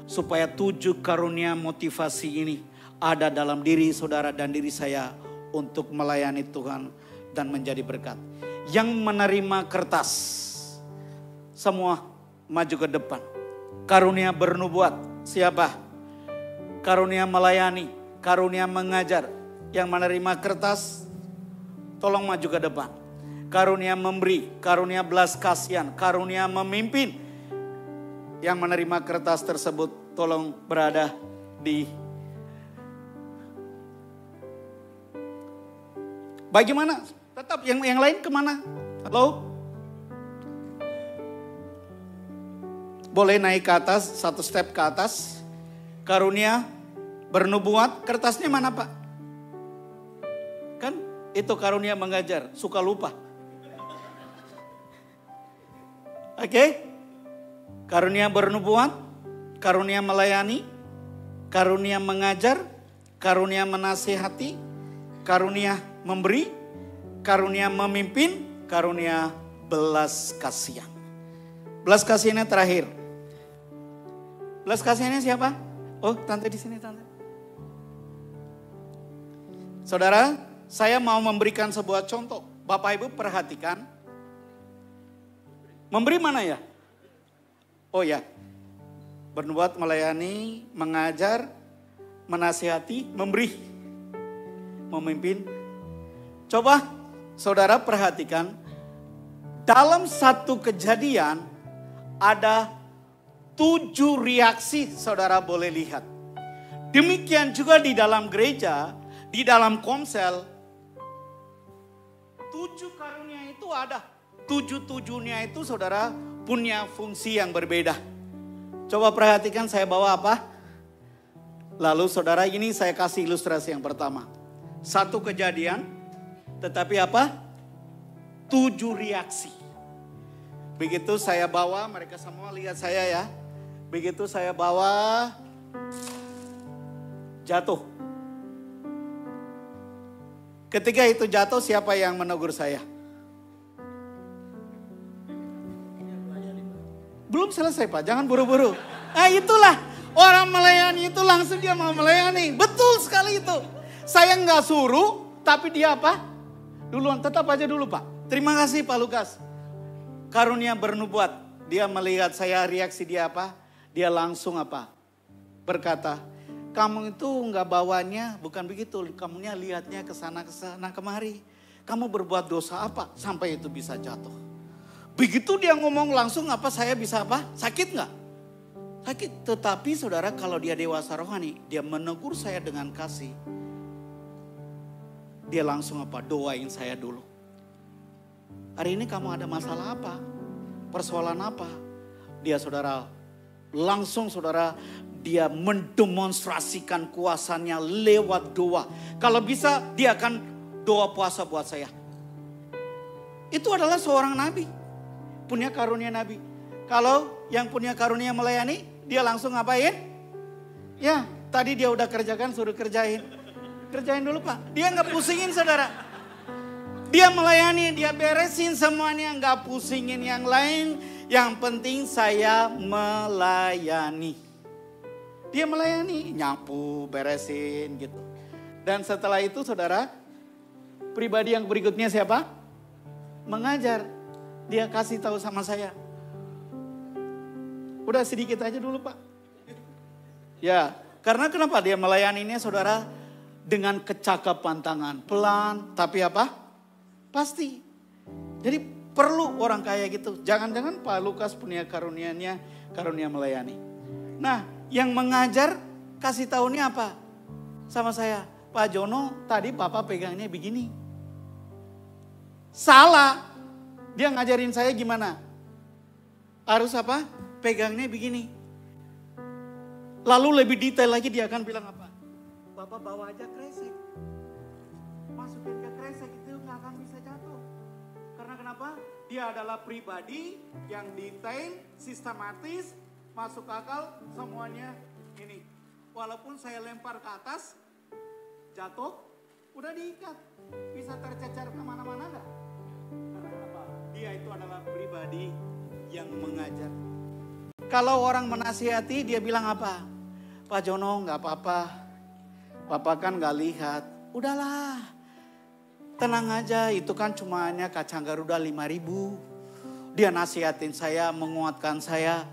Supaya 7 karunia motivasi ini ada dalam diri saudara dan diri saya untuk melayani Tuhan dan menjadi berkat. Yang menerima kertas, semua maju ke depan. Karunia bernubuat, siapa? Karunia melayani, karunia mengajar. Yang menerima kertas, tolong maju ke depan. Karunia memberi, karunia belas kasihan, karunia memimpin. Yang menerima kertas tersebut, tolong berada di. Bagaimana? Tetap yang lain kemana? Halo? Boleh naik ke atas, 1 step ke atas. Karunia bernubuat, kertasnya mana Pak? Kan itu karunia mengajar, suka lupa. Oke? Karunia bernubuat, karunia melayani, karunia mengajar, karunia menasihati, karunia memberi, karunia memimpin, karunia belas kasihan. Belas kasihannya terakhir. Belas kasihannya siapa? Oh, tante di sini tante. Saudara, saya mau memberikan sebuah contoh. Bapak Ibu perhatikan. Memberi mana ya? Oh ya. Bernubuat, melayani, mengajar, menasihati, memberi, memimpin. Coba saudara perhatikan. Dalam satu kejadian ada 7 reaksi saudara boleh lihat. Demikian juga di dalam gereja, di dalam komsel. 7 karunia itu ada. 7-7-nya itu saudara punya fungsi yang berbeda. Coba perhatikan saya bawa apa. Lalu saudara ini saya kasih ilustrasi yang pertama. 1 kejadian, tetapi apa? 7 reaksi. Begitu saya bawa, mereka semua lihat saya ya. Begitu saya bawa, jatuh. Ketika itu jatuh, siapa yang menegur saya? Belum selesai Pak, jangan buru-buru. Nah itulah, orang melayani itu langsung dia mau melayani. Betul sekali itu. Saya nggak suruh, tapi dia apa? Duluan, tetap aja dulu Pak. Terima kasih Pak Lukas. Karunia bernubuat. Dia melihat saya, reaksi dia apa? Dia langsung apa? Berkata, kamu itu nggak bawanya, bukan begitu. Kamunya lihatnya ke sana kemari. Kamu berbuat dosa apa sampai itu bisa jatuh? Begitu dia ngomong langsung apa, saya bisa apa? Sakit nggak? Sakit. Tetapi saudara, kalau dia dewasa rohani, dia menegur saya dengan kasih. Dia langsung apa? Doain saya dulu. Hari ini kamu ada masalah apa? Persoalan apa? Dia saudara, langsung saudara, dia mendemonstrasikan kuasanya lewat doa. Kalau bisa dia akan doa puasa buat saya. Itu adalah seorang nabi. Punya karunia nabi. Kalau yang punya karunia melayani, dia langsung ngapain? Ya, tadi dia udah kerjakan, suruh kerjain. Kerjain dulu Pak. Dia nggak pusingin saudara. Dia melayani, dia beresin semuanya, nggak pusingin yang lain. Yang penting saya melayani. Dia melayani, nyapu, beresin gitu. Dan setelah itu saudara, pribadi yang berikutnya siapa? Mengajar. Dia kasih tahu sama saya. Udah sedikit aja dulu Pak. Ya, karena kenapa dia melayaninya saudara? Dengan kecakapan tangan, pelan, tapi apa? Pasti. Jadi perlu orang kayak gitu. Jangan-jangan Pak Lukas punya karunianya, karunia melayani. Nah, yang mengajar kasih tahunya apa? Sama saya, Pak Jono tadi Bapak pegangnya begini. Salah. Dia ngajarin saya gimana? Harus apa? Pegangnya begini. Lalu lebih detail lagi dia akan bilang apa? Bapak bawa aja kresek. Masukin ke kresek itu nggak akan bisa jatuh. Karena kenapa? Dia adalah pribadi yang detail, sistematis, masuk akal, semuanya ini. Walaupun saya lempar ke atas, jatuh, udah diikat. Bisa tercecer kemana-mana enggak? Karena kenapa? Dia itu adalah pribadi yang mengajar. Kalau orang menasihati, dia bilang apa? Pak Jono nggak apa-apa. Bapak kan nggak lihat. Udahlah, tenang aja, itu kan cuma hanya kacang Garuda 5.000. Dia nasihatin saya, menguatkan saya.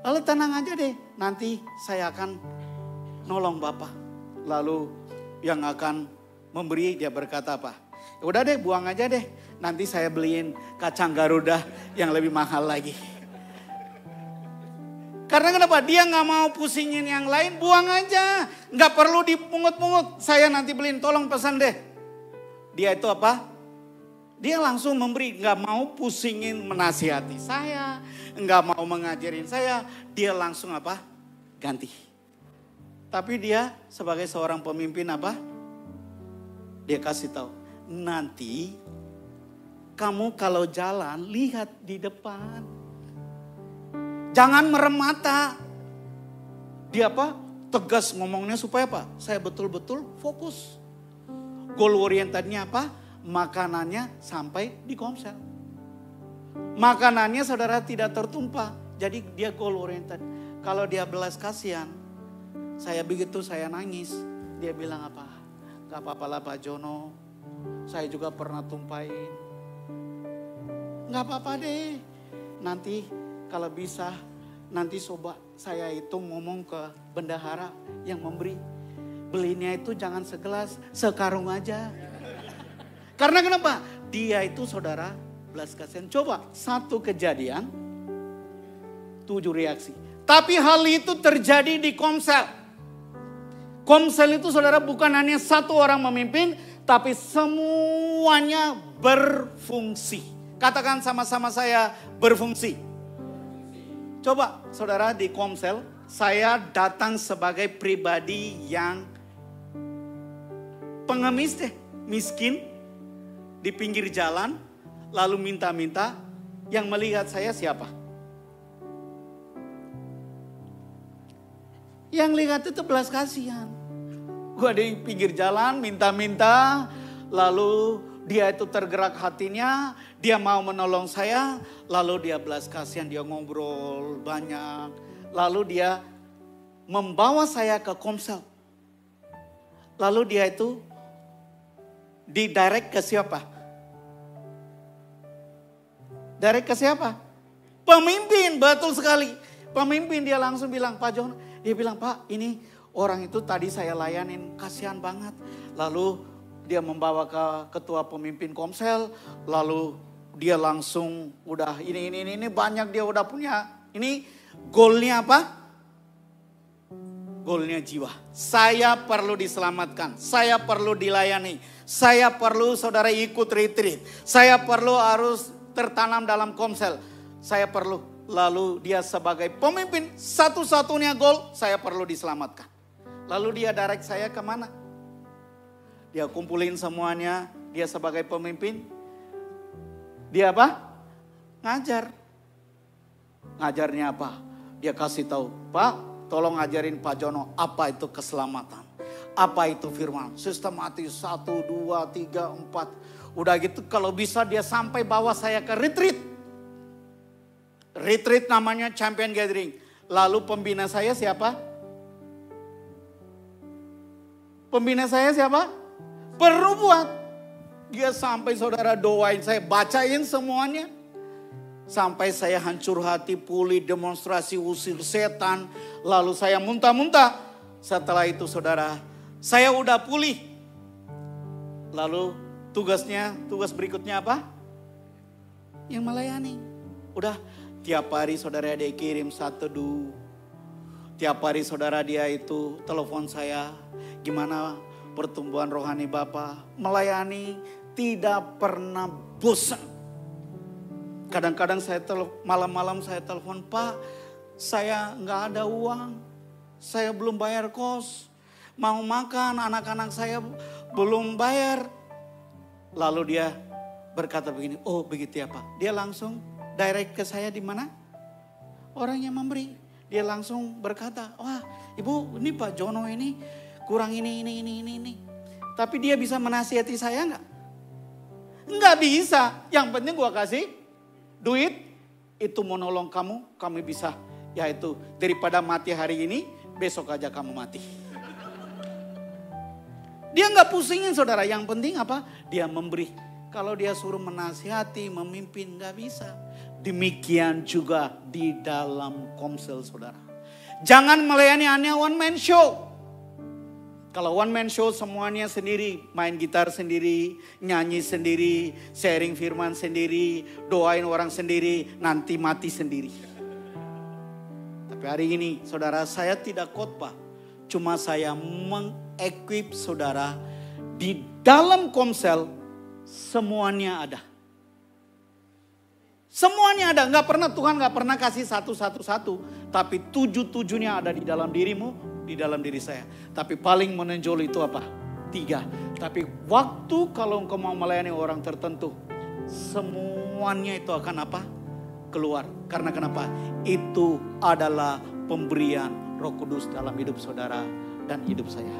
Lalu tenang aja deh, nanti saya akan nolong Bapak. Lalu yang akan memberi dia berkata apa? Udah deh, buang aja deh. Nanti saya beliin kacang Garuda yang lebih mahal lagi. Karena kenapa? Dia nggak mau pusingin yang lain, buang aja. Nggak perlu dipungut-pungut. Saya nanti beliin, tolong pesan deh. Dia itu apa? Dia langsung memberi, nggak mau pusingin menasihati saya, nggak mau mengajarin saya. Dia langsung apa? Ganti. Tapi dia sebagai seorang pemimpin apa? Dia kasih tahu, nanti kamu kalau jalan lihat di depan. Jangan merem mata. Dia apa? Tegas ngomongnya supaya apa? Saya betul-betul fokus. Goal orientednya apa? Makanannya sampai di komsel. Makanannya saudara tidak tertumpah. Jadi dia goal oriented. Kalau dia belas kasihan, saya begitu saya nangis. Dia bilang apa? Gak apa-apa lah Pak Jono. Saya juga pernah tumpahin. Gak apa-apa deh. Nanti kalau bisa, nanti coba saya itu ngomong ke bendahara yang memberi. Belinya itu jangan segelas, sekarung aja. Karena kenapa? Dia itu saudara belas kasihan. Coba satu kejadian, 7 reaksi. Tapi hal itu terjadi di komsel. Komsel itu saudara bukan hanya satu orang memimpin, tapi semuanya berfungsi. Katakan sama-sama saya berfungsi. Coba saudara di komsel, saya datang sebagai pribadi yang pengemis deh, miskin, di pinggir jalan, lalu minta-minta, yang melihat saya siapa? Yang lihat itu belas kasihan. Gua di pinggir jalan, minta-minta, lalu dia itu tergerak hatinya, dia mau menolong saya, lalu dia belas kasihan, dia ngobrol banyak. Lalu dia membawa saya ke komsel. Lalu dia itu didirect ke siapa? Direct ke siapa? Pemimpin, betul sekali. Pemimpin dia langsung bilang, Pak Jono, dia bilang, Pak ini orang itu tadi saya layanin, kasihan banget. Lalu dia membawa ke ketua pemimpin komsel, lalu dia langsung udah ini banyak dia udah punya. Ini goalnya apa? Goalnya jiwa. Saya perlu diselamatkan, saya perlu dilayani, saya perlu saudara ikut retreat, saya perlu harus tertanam dalam komsel, saya perlu. Lalu dia sebagai pemimpin satu-satunya goal, saya perlu diselamatkan. Lalu dia direct saya kemana? Dia kumpulin semuanya, dia sebagai pemimpin. Dia apa? Ngajar. Ngajarnya apa? Dia kasih tahu, Pak, tolong ngajarin Pak Jono apa itu keselamatan. Apa itu firman? Sistematis 1, 2, 3, 4. Udah gitu kalau bisa dia sampai bawa saya ke retreat. Retreat namanya Champion Gathering. Lalu pembina saya siapa? Pembina saya siapa? Perempuan. Dia sampai saudara doain saya, bacain semuanya. Sampai saya hancur hati, pulih, demonstrasi, usir setan. Lalu saya muntah-muntah. Setelah itu saudara, saya udah pulih. Lalu tugas berikutnya apa? Yang melayani. Udah tiap hari saudara dia kirim 1 teduh. Tiap hari saudara dia itu telepon saya. Gimana pertumbuhan rohani Bapa, melayani tidak pernah bosan. Kadang-kadang saya malam-malam saya telepon, Pak, saya nggak ada uang, saya belum bayar kos, mau makan, anak-anak saya belum bayar. Lalu dia berkata begini, oh begitu ya Pak. Dia langsung direct ke saya di mana? Orang yang memberi. Dia langsung berkata, wah Ibu ini Pak Jono ini kurang ini. Tapi dia bisa menasihati saya enggak? Enggak bisa. Yang penting gua kasih duit, itu mau nolong kamu bisa. Yaitu daripada mati hari ini, besok aja kamu mati. Dia enggak pusingin saudara, yang penting apa? Dia memberi. Kalau dia suruh menasihati, memimpin enggak bisa. Demikian juga di dalam komsel saudara. Jangan melayani hanya one man show. Kalau one man show semuanya sendiri, main gitar sendiri, nyanyi sendiri, sharing firman sendiri, doain orang sendiri, nanti mati sendiri. Tapi hari ini saudara, saya tidak khotbah, cuma saya mengequip saudara di dalam komsel semuanya ada. Semuanya ada, Tuhan nggak pernah kasih satu, tapi 7-7-nya ada di dalam dirimu, di dalam diri saya. Tapi paling menonjol itu apa? 3. Tapi waktu kalau engkau mau melayani orang tertentu, semuanya itu akan apa? Keluar. Karena kenapa? Itu adalah pemberian Roh Kudus dalam hidup saudara dan hidup saya.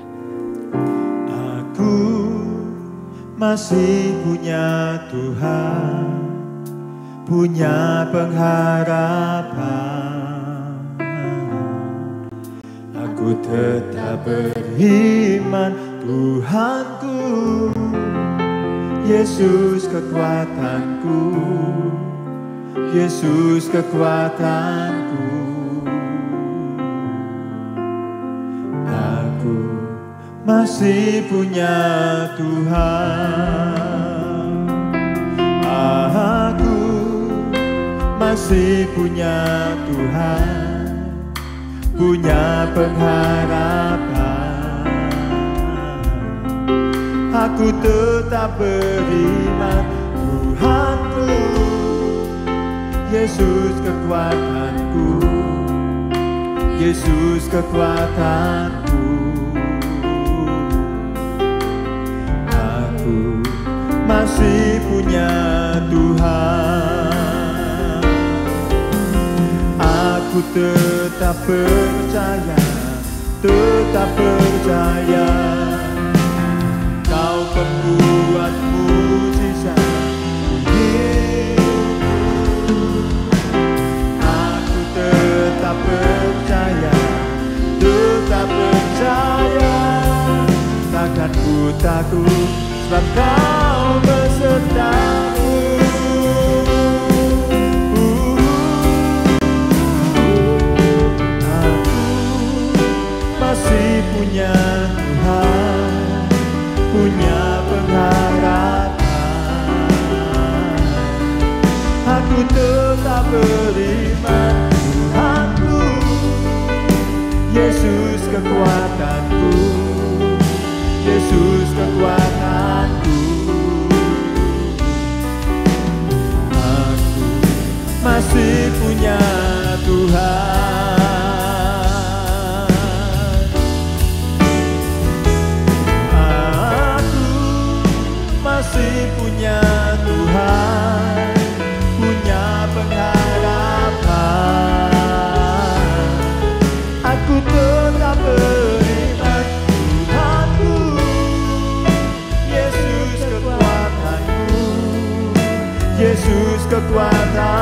Aku masih punya Tuhan, punya pengharapan. Aku tetap beriman, Tuhanku, Yesus kekuatanku, Yesus kekuatanku. Aku masih punya Tuhan. Aku masih punya Tuhan, punya pengharapan. Aku tetap beriman, Tuhanku, Yesus kekuatanku, Yesus kekuatanku. Aku masih punya Tuhan. Aku tetap percaya, Kau pembuat mujizat hidupku. Aku tetap percaya, takkan ku takut sebab Kau besertaku. Masih punya Tuhan, punya pengharapan. Aku tetap beriman, Tuhanku, Yesus kekuatanku, Yesus kekuatanku. Aku masih punya Tuhan. Masih punya Tuhan, punya pengharapan. Aku tetap beriman, Tuhanku, Yesus kekuatanku, Yesus kekuatan.